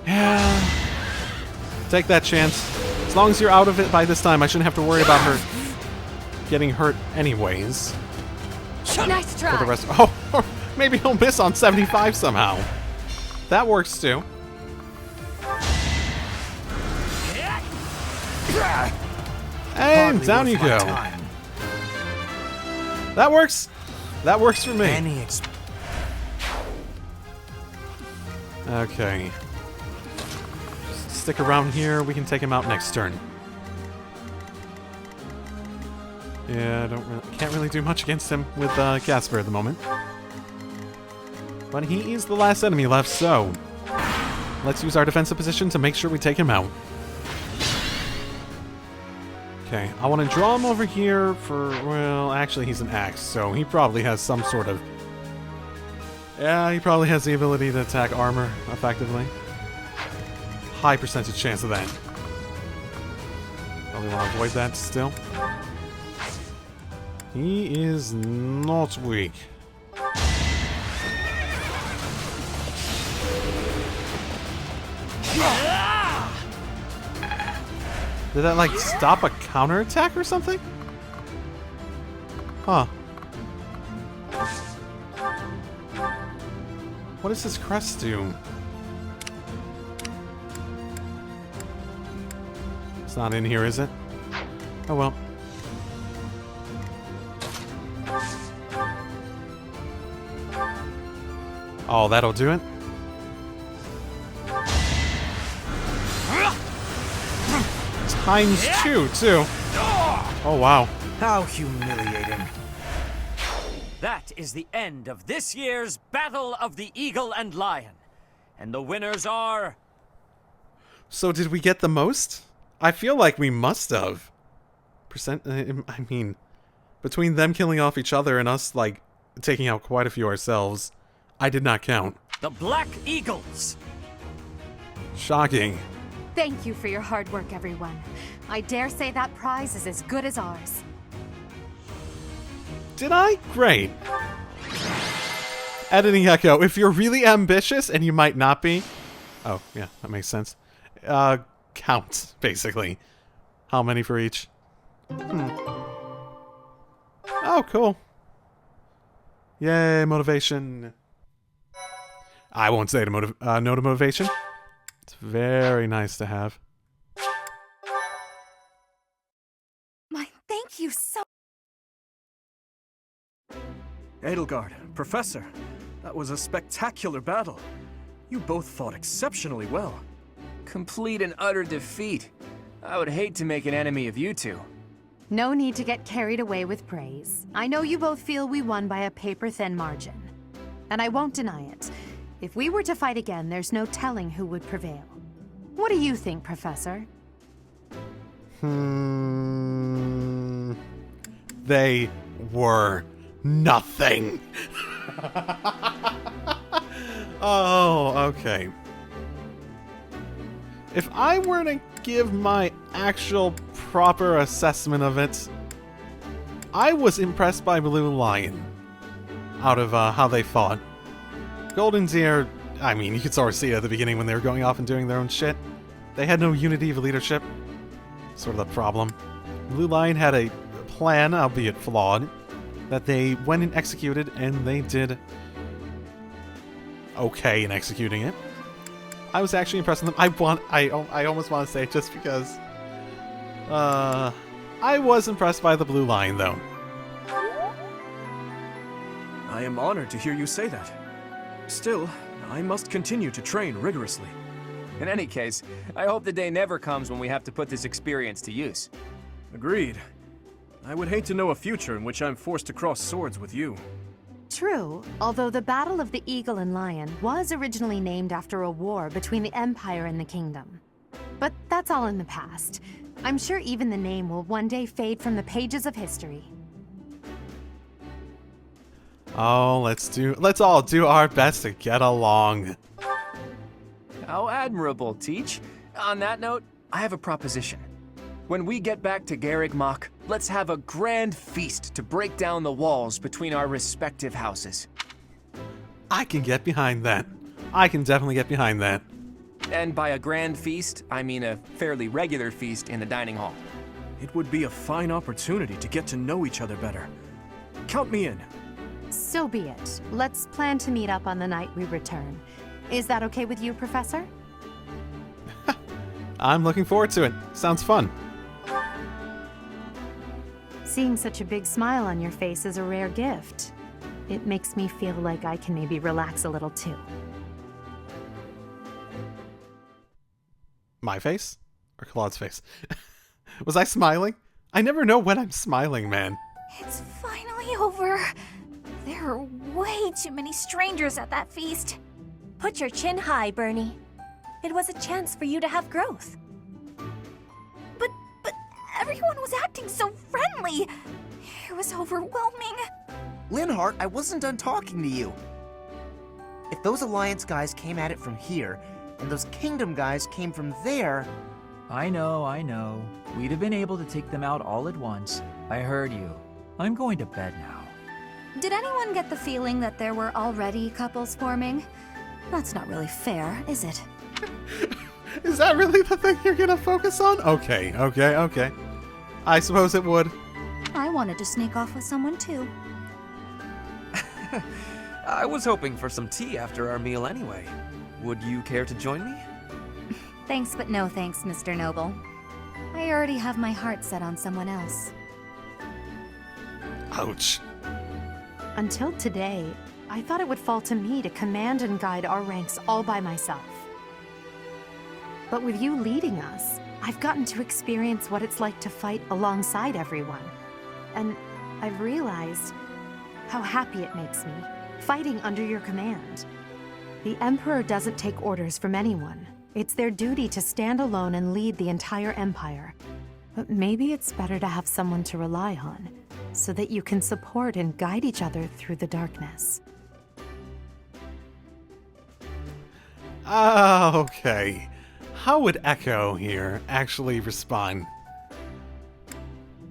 Yeah. Take that chance. As long as you're out of it by this time, I shouldn't have to worry about her getting hurt anyways. Nice try. For the rest. Oh, maybe he'll miss on 75 somehow. That works too. And down you go. That works. That works for me. Okay. Just stick around here. We can take him out next turn. Yeah, can't really do much against him with Caspar at the moment. But he is the last enemy left, so let's use our defensive position to make sure we take him out. Okay, I want to draw him over here for, well, actually he's an axe, so he probably has some sort of... Yeah, he probably has the ability to attack armor effectively. High percentage chance of that. Probably want to avoid that still. He is not weak. Did that, like, stop a counterattack or something? Huh. What does his crest do? It's not in here, is it? Oh well. Oh, that'll do it? ×2, too. Oh, wow. How humiliating. That is the end of this year's Battle of the Eagle and Lion. And the winners are... So did we get the most? I feel like we must have. I mean, between them killing off each other and us, like, taking out quite a few ourselves, I did not count. The Black Eagles! Shocking. Thank you for your hard work, everyone. I dare say that prize is as good as ours. Did I? Great. Editing Echo, if you're really ambitious, and you might not be... Oh, yeah, that makes sense. Count, basically. How many for each? Oh, cool. Yay, motivation. I won't say no to motivation. It's very nice to have. Thank you so... Edelgard, Professor, that was a spectacular battle. You both fought exceptionally well. Complete and utter defeat. I would hate to make an enemy of you two. No need to get carried away with praise. I know you both feel we won by a paper-thin margin. And I won't deny it. If we were to fight again, there's no telling who would prevail. What do you think, Professor? They were nothing. Oh, okay. If I were to give my actual proper assessment of it, I was impressed by Blue Lion out of how they fought. Golden Deer, I mean, you could sort of see it at the beginning when they were going off and doing their own shit. They had no unity of leadership. Sort of the problem. Blue Lion had a plan, albeit flawed, that they went and executed, and they did okay in executing it. I was actually impressed with them. I almost want to say it just because I was impressed by the Blue Lion, though. I am honored to hear you say that. Still, I must continue to train rigorously. In any case, I hope the day never comes when we have to put this experience to use. Agreed. I would hate to know a future in which I'm forced to cross swords with you. True, although the Battle of the Eagle and Lion was originally named after a war between the Empire and the Kingdom. But that's all in the past. I'm sure even the name will one day fade from the pages of history. Oh, let's all do our best to get along. How admirable, Teach. On that note, I have a proposition. When we get back to Garreg Mach, let's have a grand feast to break down the walls between our respective houses. I can get behind that. I can definitely get behind that. And by a grand feast, I mean a fairly regular feast in the dining hall. It would be a fine opportunity to get to know each other better. Count me in. So be it. Let's plan to meet up on the night we return. Is that okay with you, Professor? I'm looking forward to it. Sounds fun. Seeing such a big smile on your face is a rare gift. It makes me feel like I can maybe relax a little too. My face? Or Claude's face? Was I smiling? I never know when I'm smiling, man. It's finally over. There are way too many strangers at that feast. Put your chin high, Bernie. It was a chance for you to have growth. But everyone was acting so friendly. It was overwhelming. Linhardt, I wasn't done talking to you. If those Alliance guys came at it from here, and those Kingdom guys came from there... I know. We'd have been able to take them out all at once. I heard you. I'm going to bed now. Did anyone get the feeling that there were already couples forming? That's not really fair, is it? Is that really the thing you're gonna focus on? Okay. I suppose it would. I wanted to sneak off with someone too. I was hoping for some tea after our meal anyway. Would you care to join me? Thanks, but no thanks, Mr. Noble. I already have my heart set on someone else. Ouch. Until today, I thought it would fall to me to command and guide our ranks all by myself. But with you leading us, I've gotten to experience what it's like to fight alongside everyone. And I've realized how happy it makes me, fighting under your command. The Emperor doesn't take orders from anyone. It's their duty to stand alone and lead the entire Empire. But maybe it's better to have someone to rely on, so that you can support and guide each other through the darkness. Okay. How would Echo here actually respond?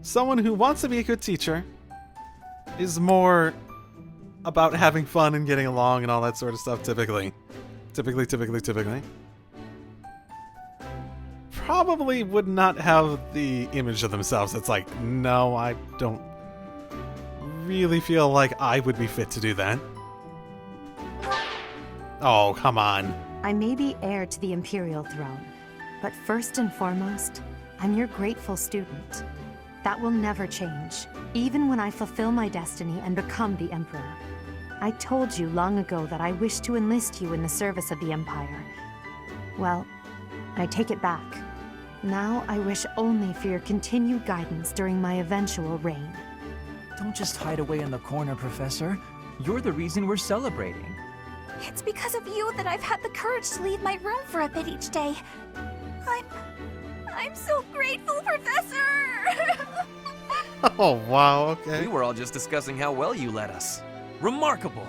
Someone who wants to be a good teacher is more about having fun and getting along and all that sort of stuff, typically. Typically. Probably would not have the image of themselves that's like, no, I don't really feel like I would be fit to do that. Oh, come on. I may be heir to the Imperial throne, but first and foremost, I'm your grateful student. That will never change, even when I fulfill my destiny and become the Emperor. I told you long ago that I wish to enlist you in the service of the Empire. Well, I take it back. Now I wish only for your continued guidance during my eventual reign. Don't just hide away in the corner, Professor. You're the reason we're celebrating. It's because of you that I've had the courage to leave my room for a bit each day. I'm so grateful, Professor! Oh, wow, okay. We were all just discussing how well you led us. Remarkable!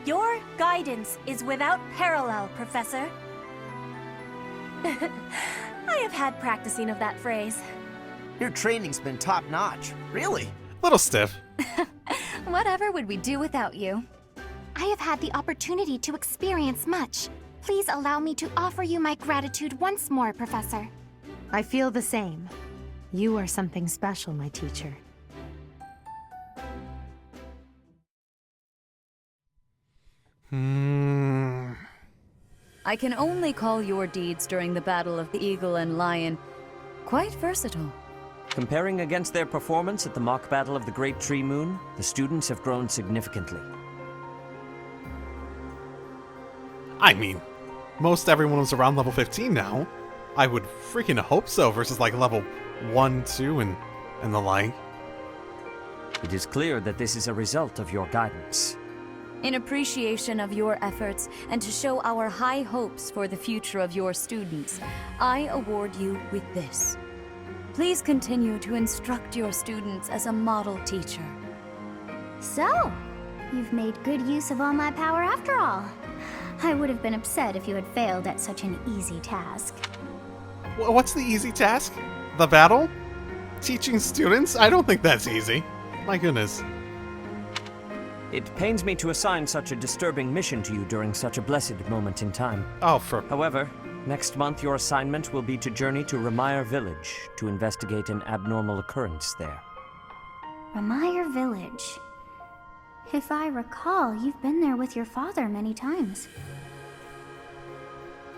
Your guidance is without parallel, Professor. I have had practicing of that phrase. Your training's been top-notch. Really? Little stiff. Whatever would we do without you? I have had the opportunity to experience much. Please allow me to offer you my gratitude once more, Professor. I feel the same. You are something special, my teacher. I can only call your deeds during the Battle of the Eagle and Lion quite versatile. Comparing against their performance at the mock battle of the Great Tree Moon, the students have grown significantly. I mean, most everyone was around level 15 now. I would freaking hope so versus like level 1, 2, and the like. It is clear that this is a result of your guidance. In appreciation of your efforts and to show our high hopes for the future of your students, I award you with this. Please continue to instruct your students as a model teacher. So, you've made good use of all my power after all. I would have been upset if you had failed at such an easy task. What's the easy task? The battle? Teaching students? I don't think that's easy. My goodness. It pains me to assign such a disturbing mission to you during such a blessed moment in time. Oh, However, next month your assignment will be to journey to Ramaya Village to investigate an abnormal occurrence there. Ramaya Village. If I recall, you've been there with your father many times.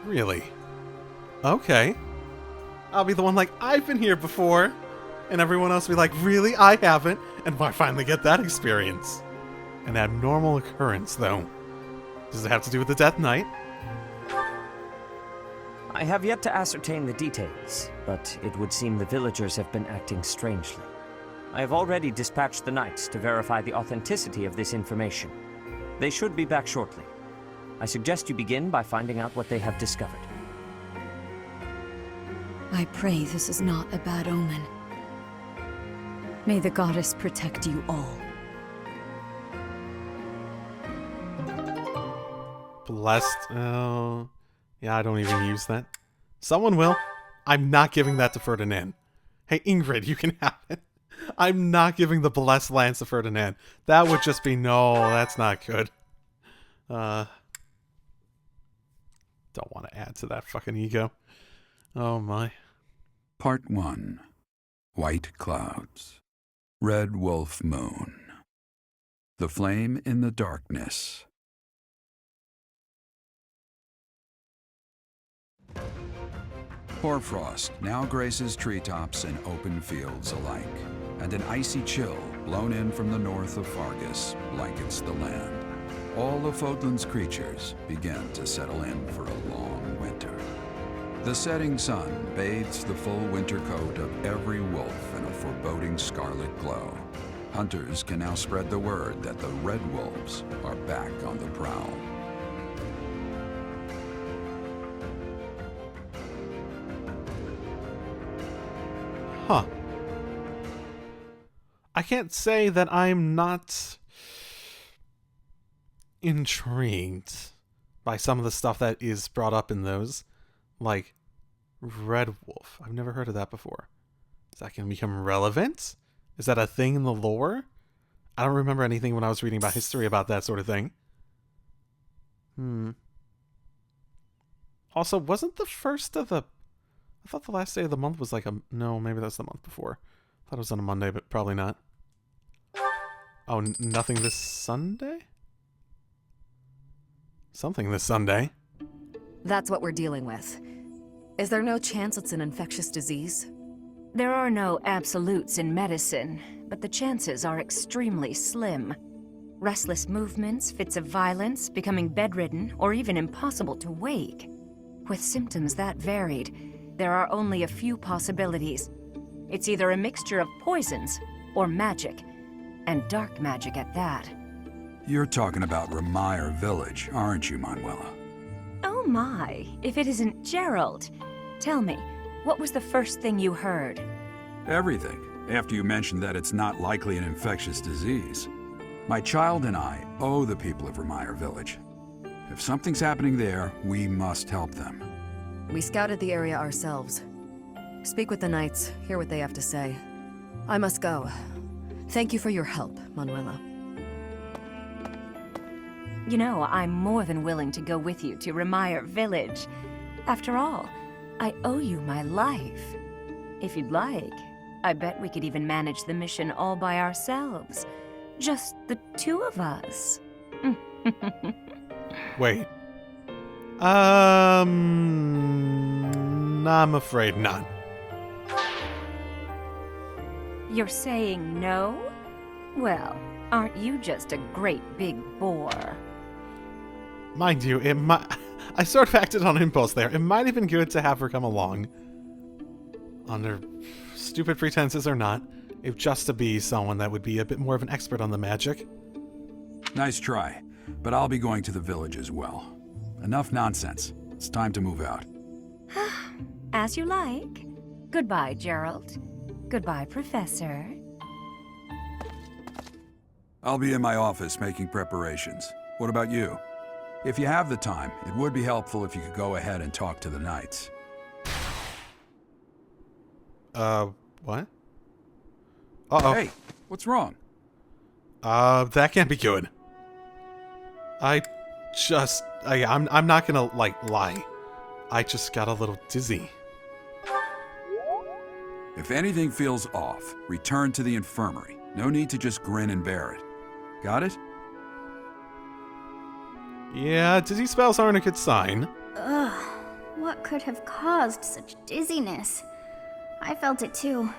Really? Okay. I'll be the one like, I've been here before. And everyone else will be like, really? I haven't. And I finally get that experience. An abnormal occurrence, though. Does it have to do with the Death Knight? I have yet to ascertain the details, but it would seem the villagers have been acting strangely. I have already dispatched the knights to verify the authenticity of this information. They should be back shortly. I suggest you begin by finding out what they have discovered. I pray this is not a bad omen. May the goddess protect you all. Blessed. Oh. Yeah, I don't even use that. Someone will. I'm not giving that to Ferdinand. Hey, Ingrid, you can have it. I'm not giving the Blessed Lance to Ferdinand. That would just be, no, that's not good. Don't want to add to that fucking ego. Oh my. Part 1. White Clouds. Red Wolf Moon. The Flame in the Darkness. Hoarfrost now graces treetops and open fields alike, and an icy chill blown in from the north of Fargus blankets the land. All of Fodlan's creatures begin to settle in for a long winter. The setting sun bathes the full winter coat of every wolf in a foreboding scarlet glow. Hunters can now spread the word that the Red Wolves are back on the prowl. Huh. I can't say that I'm not intrigued by some of the stuff that is brought up in those. Like, Red Wolf. I've never heard of that before. Is that going to become relevant? Is that a thing in the lore? I don't remember anything when I was reading about history about that sort of thing. Also, wasn't the first of the... I thought the last day of the month was like a... No, maybe that's the month before. I thought it was on a Monday, but probably not. Oh, nothing this Sunday? Something this Sunday. That's what we're dealing with. Is there no chance it's an infectious disease? There are no absolutes in medicine, but the chances are extremely slim. Restless movements, fits of violence, becoming bedridden, or even impossible to wake. With symptoms that varied, there are only a few possibilities. It's either a mixture of poisons or magic, and dark magic at that. You're talking about Ramaya Village, aren't you, Manuela? Oh my, if it isn't Gerald. Tell me, what was the first thing you heard? Everything, after you mentioned that it's not likely an infectious disease. My child and I owe the people of Ramaya Village. If something's happening there, we must help them. We scouted the area ourselves. Speak with the knights, hear what they have to say. I must go. Thank you for your help, Manuela. You know, I'm more than willing to go with you to Ramaya Village. After all, I owe you my life. If you'd like, I bet we could even manage the mission all by ourselves. Just the two of us. Wait. I'm afraid not. You're saying no? Well, aren't you just a great big bore? Mind you, I sort of acted on impulse there. It might have been good to have her come along. Under stupid pretenses or not, if just to be someone that would be a bit more of an expert on the magic. Nice try, but I'll be going to the village as well. Enough nonsense. It's time to move out. As you like. Goodbye, Gerald. Goodbye, Professor. I'll be in my office making preparations. What about you? If you have the time, it would be helpful if you could go ahead and talk to the knights. What? Uh-oh. Hey, what's wrong? That can't be good. I'm not gonna, lie. I just got a little dizzy. If anything feels off, return to the infirmary. No need to just grin and bear it. Got it? Yeah, dizzy spells aren't a good sign. Ugh, what could have caused such dizziness? I felt it too.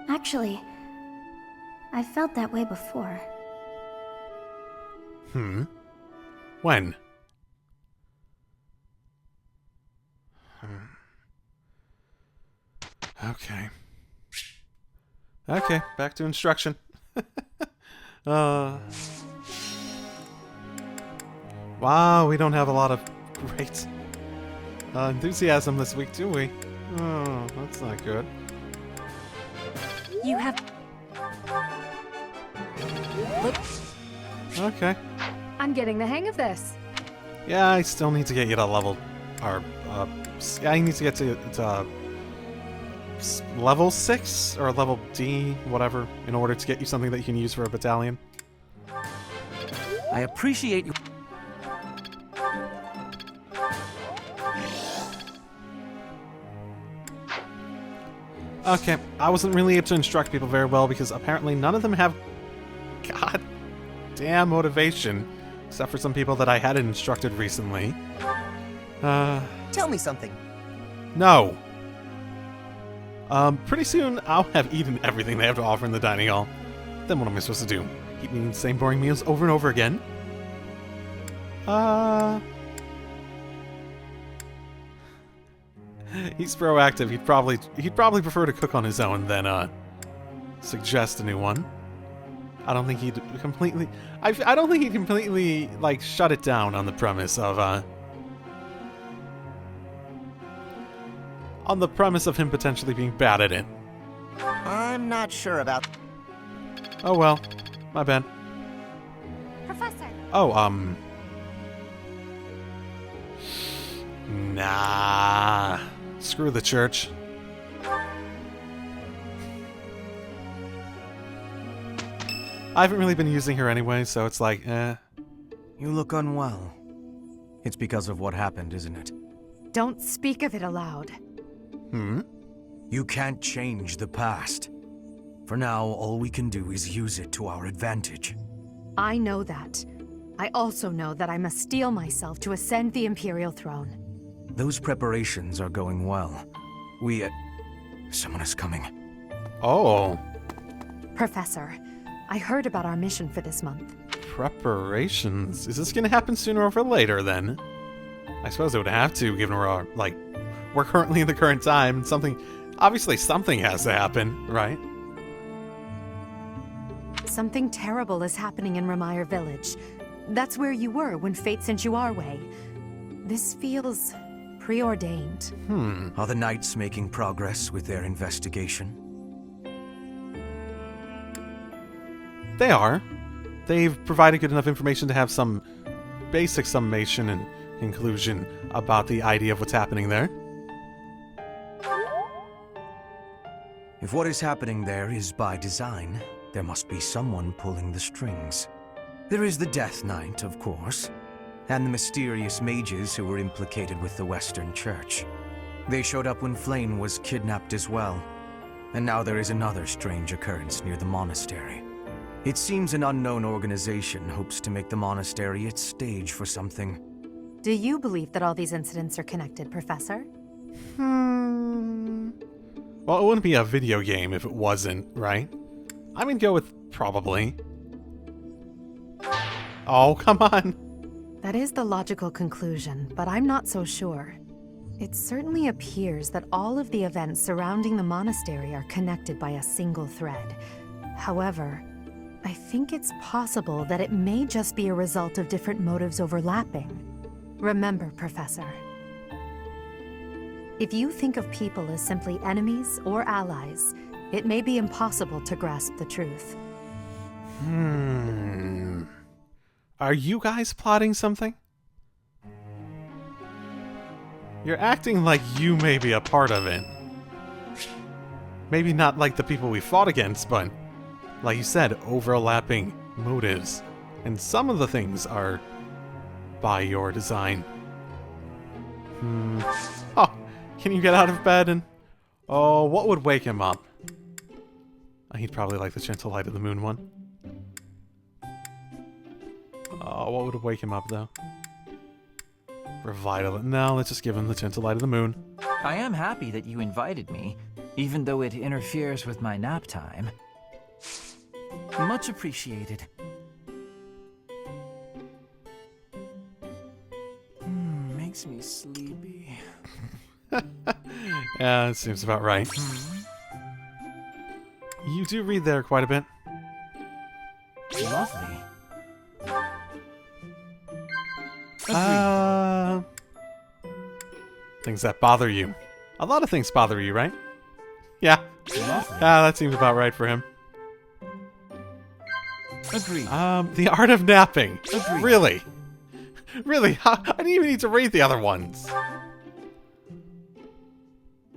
Actually, I felt that way before. When? Okay. Okay, back to instruction. Wow, we don't have a lot of great enthusiasm this week, do we? Oh, that's not good. You have... Okay. I'm getting the hang of this. Yeah, I still need to get you to level... I need to get to level 6 or level D, whatever, in order to get you something that you can use for a battalion. I appreciate you. Okay, I wasn't really able to instruct people very well because apparently none of them have goddamn motivation, except for some people that I hadn't instructed recently. Tell me something. No. Pretty soon I'll have eaten everything they have to offer in the dining hall. Then what am I supposed to do? Keep eating the same boring meals over and over again? He's proactive. He'd probably prefer to cook on his own than suggest a new one. I don't think he'd completely like shut it down on the premise of on the premise of him potentially being bad at it. I'm not sure about... Oh well, my bad. Professor. Oh, nah. Screw the church. I haven't really been using her anyway, so it's like, eh. You look unwell. It's because of what happened, isn't it? Don't speak of it aloud. Hmm? You can't change the past. For now, all we can do is use it to our advantage. I know that. I also know that I must steel myself to ascend the Imperial throne. Those preparations are going well. Someone is coming. Oh. Professor, I heard about our mission for this month. Preparations? Is this gonna happen sooner or later, then? I suppose it would have to, given we're currently in the current time. Obviously something has to happen, right? Something terrible is happening in Ramaya Village. That's where you were when fate sent you our way. This feels preordained. Are the Knights making progress with their investigation? They are. They've provided good enough information to have some basic summation and conclusion about the idea of what's happening there. If what is happening there is by design, there must be someone pulling the strings. There is the Death Knight, of course, and the mysterious mages who were implicated with the Western Church. They showed up when Flame was kidnapped as well, and now there is another strange occurrence near the monastery. It seems an unknown organization hopes to make the monastery its stage for something. Do you believe that all these incidents are connected, Professor? Well, it wouldn't be a video game if it wasn't, right? I'm gonna go with probably. Oh, come on! That is the logical conclusion, but I'm not so sure. It certainly appears that all of the events surrounding the monastery are connected by a single thread. However, I think it's possible that it may just be a result of different motives overlapping. Remember, Professor, if you think of people as simply enemies or allies, it may be impossible to grasp the truth. Are you guys plotting something? You're acting like you may be a part of it. Maybe not like the people we fought against, but like you said, overlapping motives. And some of the things are by your design. Oh, can you get out of bed and... Oh, what would wake him up? He'd probably like the gentle light of the moon one. Oh, what would wake him up, though? Revital. No, let's just give him the gentle light of the moon. I am happy that you invited me, even though it interferes with my nap time. Much appreciated. Makes me sleepy. Yeah, it seems about right. You do read there quite a bit. Lovely. Things that bother you. A lot of things bother you, right? Yeah. That seems about right for him. Agreed. The art of napping. Agreed. Really? Really? I didn't even need to read the other ones.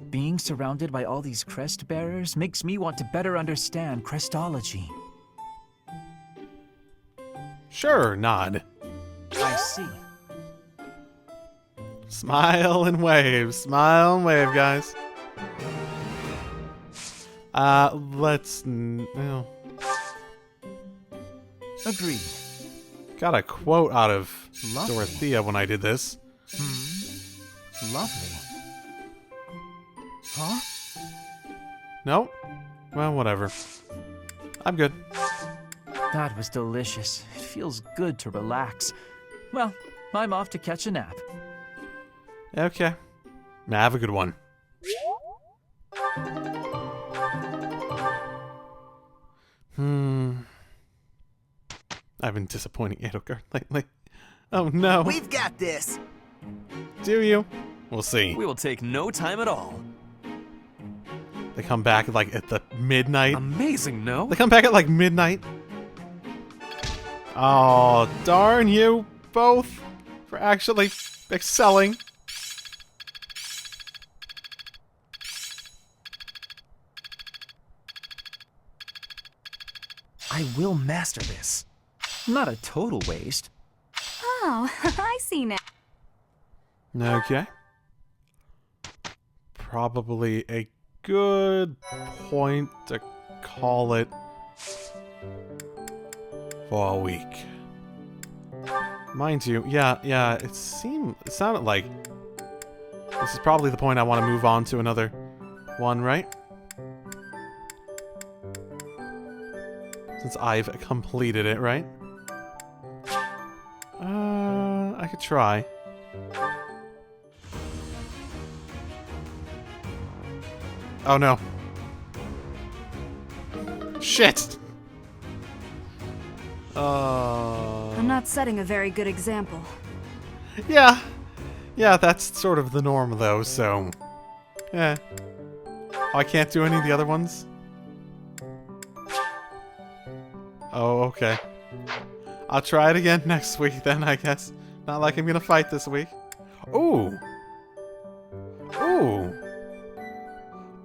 Being surrounded by all these crest bearers makes me want to better understand crestology. Sure, nod. I see. Smile and wave. Smile and wave, guys. Let's... No. Agreed. Got a quote out of Lovely. Dorothea when I did this. Lovely. Huh? Nope. Well, whatever. I'm good. That was delicious. It feels good to relax. Well, I'm off to catch a nap. Okay. Have a good one. I've been disappointing Edogar lately. Oh no. We've got this! Do you? We'll see. We will take no time at all. They come back like at the midnight. Amazing, no? They come back at like midnight. Oh, darn you both for actually excelling. I will master this. Not a total waste. Oh, I see now. Okay. Probably a good point to call it for a week. Mind you, yeah, it sounded like this is probably the point I want to move on to another one, right? Since I've completed it, right? I could try. Oh no. Shit! I'm not setting a very good example. Yeah. Yeah, that's sort of the norm though, so... Yeah. Oh, I can't do any of the other ones? Oh, okay. I'll try it again next week then, I guess. Not like I'm gonna fight this week. Ooh! Ooh!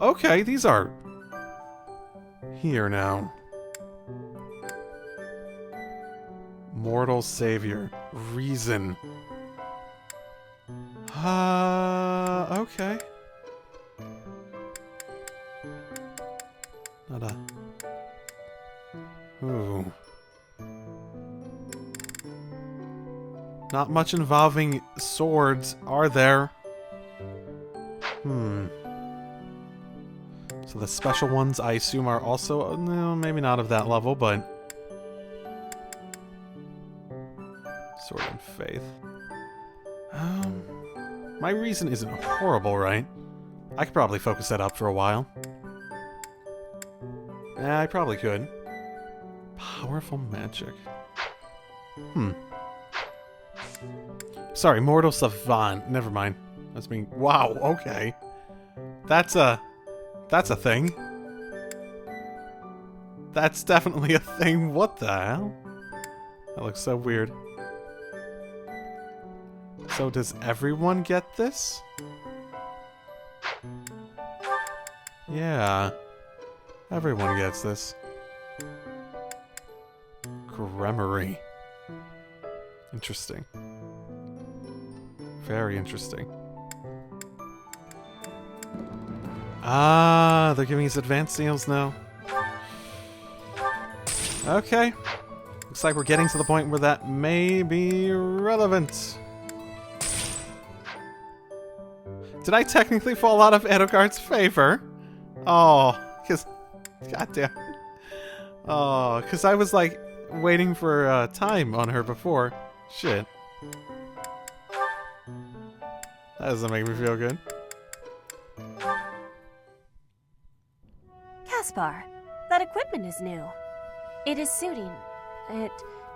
Okay, these are... here now. Mortal Savior. Reason. Okay. Not a... Ooh. Not much involving swords, are there? So the special ones, I assume, are also... no, maybe not of that level, but... Sword and Faith. My reason isn't horrible, right? I could probably focus that up for a while. Yeah, I probably could. Powerful magic. Sorry, Mortal Savant. Never mind. That's me. Wow, okay. That's a thing. That's definitely a thing. What the hell? That looks so weird. So does everyone get this? Yeah. Everyone gets this. Gremory. Interesting. Very interesting. Ah, they're giving us advanced seals now. Okay. Looks like we're getting to the point where that may be relevant. Did I technically fall out of Edogard's favor? Oh, because... goddamn. Oh, because I was, like, waiting for time on her before. Shit. That doesn't make me feel good. Caspar, that equipment is new. It is suiting.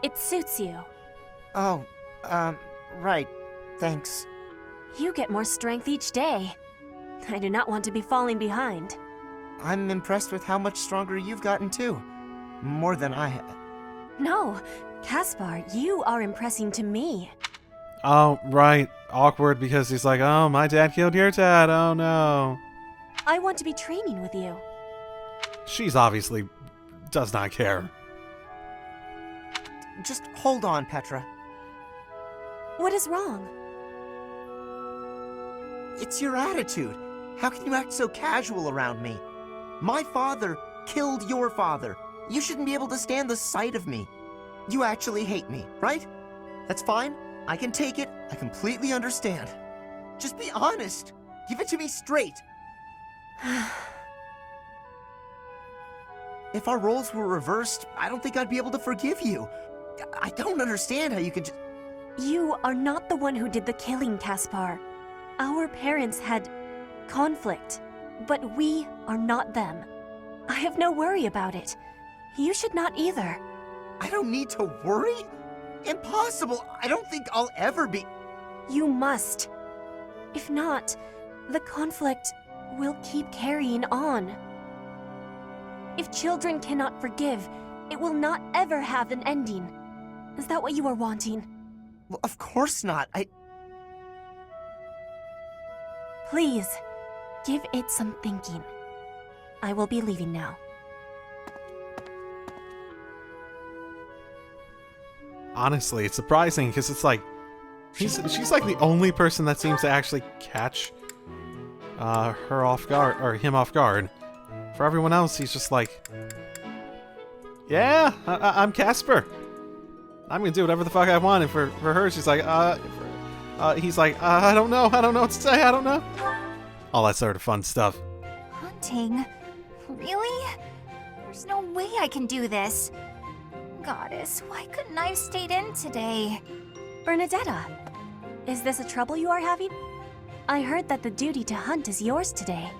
It suits you. Oh, right. Thanks. You get more strength each day. I do not want to be falling behind. I'm impressed with how much stronger you've gotten too. More than I have. No, Caspar, you are impressing to me. Oh, right. Awkward because he's like, oh, my dad killed your dad. Oh, no. I want to be training with you. She's obviously does not care. Just hold on, Petra. What is wrong? It's your attitude. How can you act so casual around me? My father killed your father. You shouldn't be able to stand the sight of me. You actually hate me, right? That's fine. I can take it. I completely understand. Just be honest. Give it to me straight. If our roles were reversed, I don't think I'd be able to forgive you. I don't understand how you could just... You are not the one who did the killing, Caspar. Our parents had conflict, but we are not them. I have no worry about it. You should not either. I don't need to worry? Impossible! I don't think I'll ever be... You must. If not, the conflict will keep carrying on. If children cannot forgive, it will not ever have an ending. Is that what you are wanting? Well, of course not. Please, give it some thinking. I will be leaving now. Honestly, it's surprising because it's like she's like the only person that seems to actually catch her off guard, or him off guard. For everyone else, he's just like, yeah, I'm Caspar. I'm gonna do whatever the fuck I want. And for her, she's like, he's like, I don't know what to say, I don't know. All that sort of fun stuff. Hunting? Really? There's no way I can do this. Goddess, why couldn't I have stayed in today? Bernadetta, is this a trouble you are having? I heard that the duty to hunt is yours today.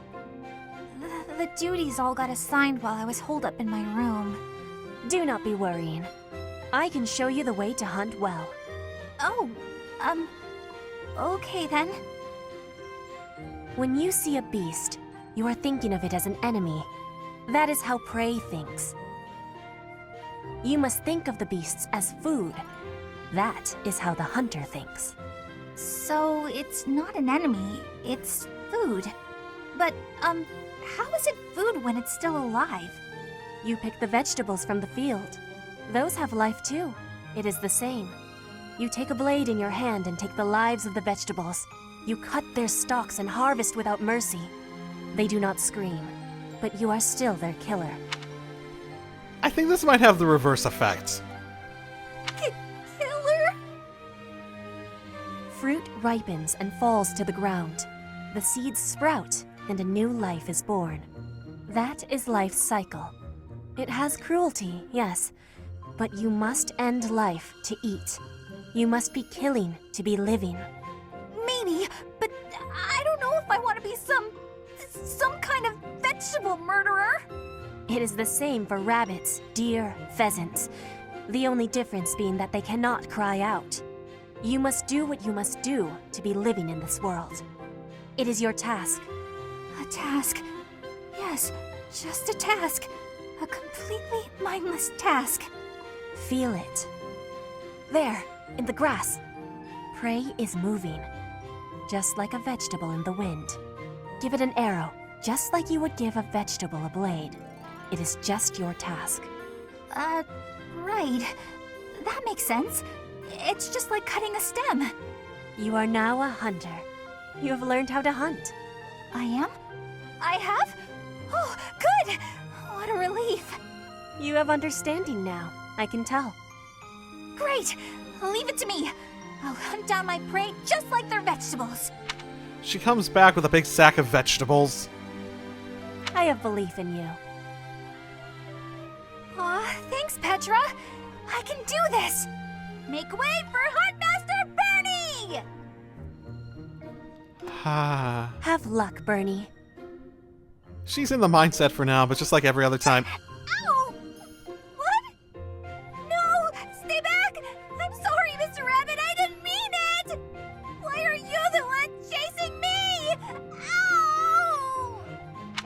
The duties all got assigned while I was holed up in my room. Do not be worrying. I can show you the way to hunt well. Oh, okay then. When you see a beast, you are thinking of it as an enemy. That is how prey thinks. You must think of the beasts as food. That is how the hunter thinks. So it's not an enemy, it's food. But, how is it food when it's still alive? You pick the vegetables from the field. Those have life too. It is the same. You take a blade in your hand and take the lives of the vegetables. You cut their stalks and harvest without mercy. They do not scream, but you are still their killer. I think this might have the reverse effect. Killer? Fruit ripens and falls to the ground. The seeds sprout and a new life is born. That is life's cycle. It has cruelty, yes, but you must end life to eat. You must be killing to be living. Maybe, but I don't know if I want to be some kind of vegetable murderer. It is the same for rabbits, deer, pheasants. The only difference being that they cannot cry out. You must do what you must do to be living in this world. It is your task. A task? Yes, just a task. A completely mindless task. Feel it. There, in the grass. Prey is moving, just like a vegetable in the wind. Give it an arrow, just like you would give a vegetable a blade. It is just your task. Right. That makes sense. It's just like cutting a stem. You are now a hunter. You have learned how to hunt. I am? I have? Oh, good! What a relief. You have understanding now, I can tell. Great! Leave it to me. I'll hunt down my prey just like their vegetables. She comes back with a big sack of vegetables. I have belief in you. Aw, thanks, Petra. I can do this. Make way for Huntmaster Bernie! Have luck, Bernie. She's in the mindset for now, but just like every other time. Ow! What? No! Stay back! I'm sorry, Mr. Rabbit, I didn't mean it! Why are you the one chasing me? Ow!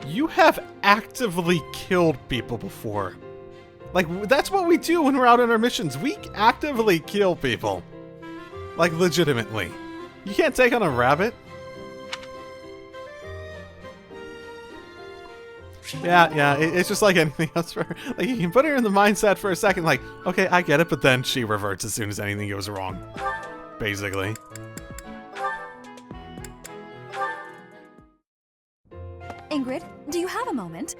You have actively killed people before. Like, that's what we do when we're out on our missions. We actively kill people. Like, legitimately. You can't take on a rabbit. Yeah, it's just like anything else for her. Like, you can put her in the mindset for a second, like, okay, I get it, but then she reverts as soon as anything goes wrong. Basically. Ingrid, do you have a moment?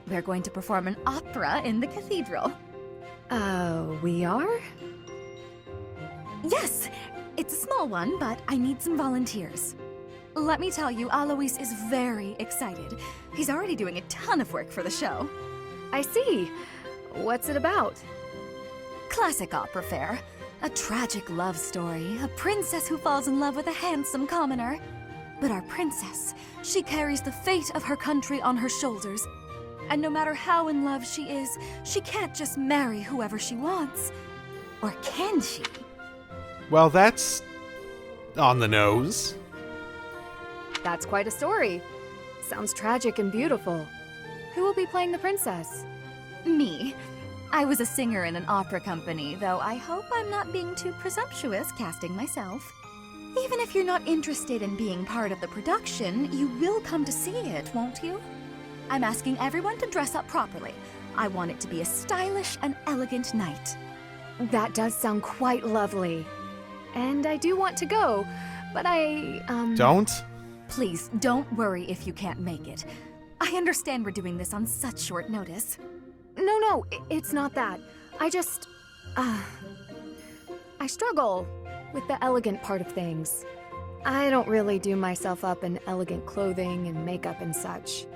We're going to perform an opera in the cathedral. We are? Yes! It's a small one, but I need some volunteers. Let me tell you, Alois is very excited. He's already doing a ton of work for the show. I see. What's it about? Classic opera fare. A tragic love story. A princess who falls in love with a handsome commoner. But our princess, she carries the fate of her country on her shoulders. And no matter how in love she is, she can't just marry whoever she wants. Or can she? Well, that's on the nose. That's quite a story. Sounds tragic and beautiful. Who will be playing the princess? Me. I was a singer in an opera company, though I hope I'm not being too presumptuous casting myself. Even if you're not interested in being part of the production, you will come to see it, won't you? I'm asking everyone to dress up properly. I want it to be a stylish and elegant night. That does sound quite lovely. And I do want to go, but Don't? Please, don't worry if you can't make it. I understand we're doing this on such short notice. No, it's not that. I just... I struggle with the elegant part of things. I don't really do myself up in elegant clothing and makeup and such.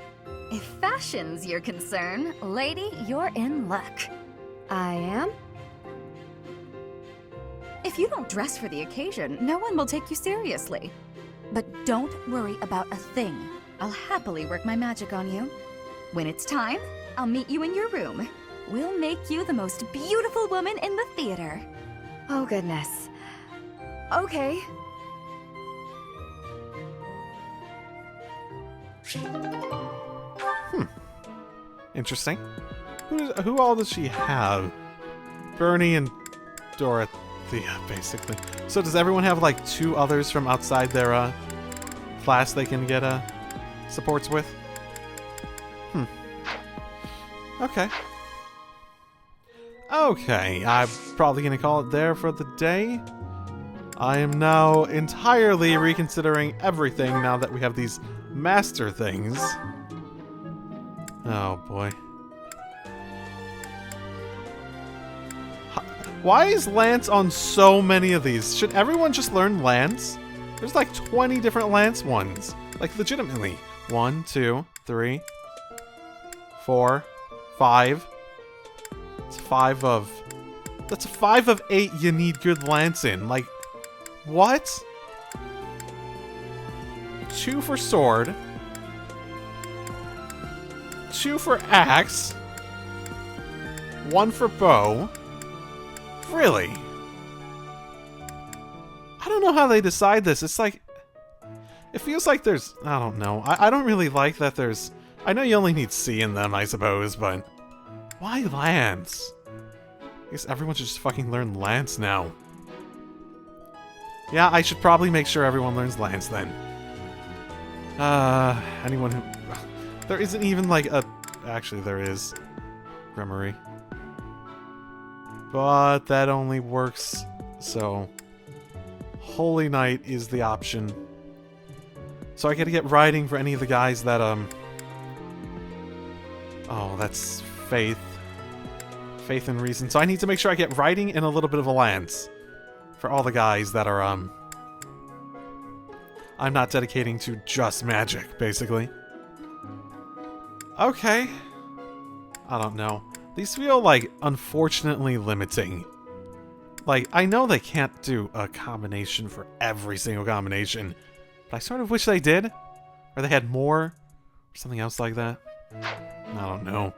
If fashion's your concern, lady, you're in luck. I am? If you don't dress for the occasion, no one will take you seriously. But don't worry about a thing. I'll happily work my magic on you. When it's time, I'll meet you in your room. We'll make you the most beautiful woman in the theater. Oh, goodness. Okay. Interesting. Who all does she have? Bernie and Dorothea, basically. So does everyone have like 2 others from outside their class they can get supports with? Okay. Okay, I'm probably gonna call it there for the day. I am now entirely reconsidering everything now that we have these master things. Oh boy. Why is Lance on so many of these? Should everyone just learn Lance? There's like 20 different Lance ones. Like legitimately. 1, 2, 3, 4, 5. It's 5 of... That's 5 of 8 you need good Lance in. Like, what? 2 for sword. 2 for axe. 1 for bow. Really? I don't know how they decide this. It's like... It feels like there's... I don't know. I don't really like that there's... I know you only need C in them, I suppose, but... Why Lance? I guess everyone should just fucking learn Lance now. Yeah, I should probably make sure everyone learns Lance then. Anyone who... There isn't even like a... Actually, there is. Grimoire. But that only works, so... Holy Knight is the option. So I gotta get writing for any of the guys that, Oh, that's Faith. Faith and Reason. So I need to make sure I get writing and a little bit of a Lance. For all the guys that are, I'm not dedicating to just magic, basically. Okay. I don't know. These feel, like, unfortunately limiting. Like, I know they can't do a combination for every single combination, but I sort of wish they did. Or they had more, or something else like that. I don't know.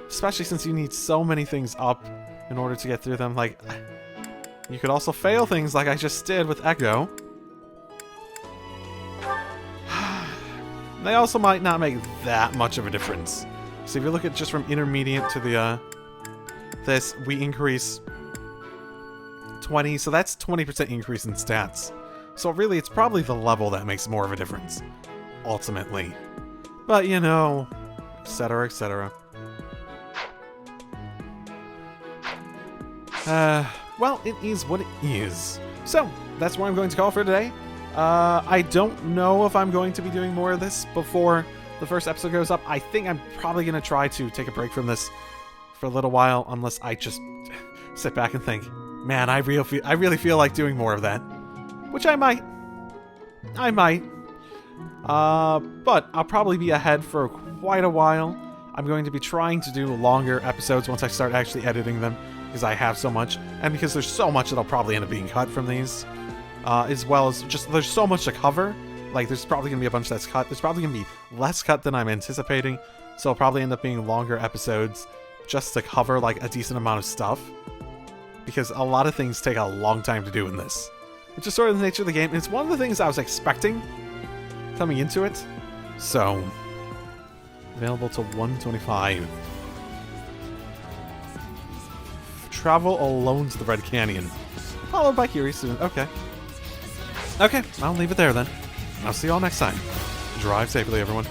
Especially since you need so many things up in order to get through them. Like, you could also fail things like I just did with Echo. They also might not make that much of a difference. So if you look at just from intermediate to the, this, we increase 20, so that's 20% increase in stats. So really, it's probably the level that makes more of a difference, ultimately. But, you know, etc., etc. Well, it is what it is. So, that's what I'm going to call for today. I don't know if I'm going to be doing more of this before the first episode goes up. I think I'm probably going to try to take a break from this for a little while, unless I just sit back and think, man, I really feel like doing more of that. Which I might. But I'll probably be ahead for quite a while. I'm going to be trying to do longer episodes once I start actually editing them, because I have so much, and because there's so much that'll probably end up being cut from these. As well as just, there's so much to cover. Like, there's probably going to be a bunch that's cut. There's probably going to be less cut than I'm anticipating. So it'll probably end up being longer episodes just to cover, like, a decent amount of stuff. Because a lot of things take a long time to do in this. Which is sort of the nature of the game. And it's one of the things I was expecting coming into it. So, available to 125. Travel alone to the Red Canyon. Followed by Kiri soon. Okay. Okay, I'll leave it there then. I'll see you all next time. Drive safely, everyone.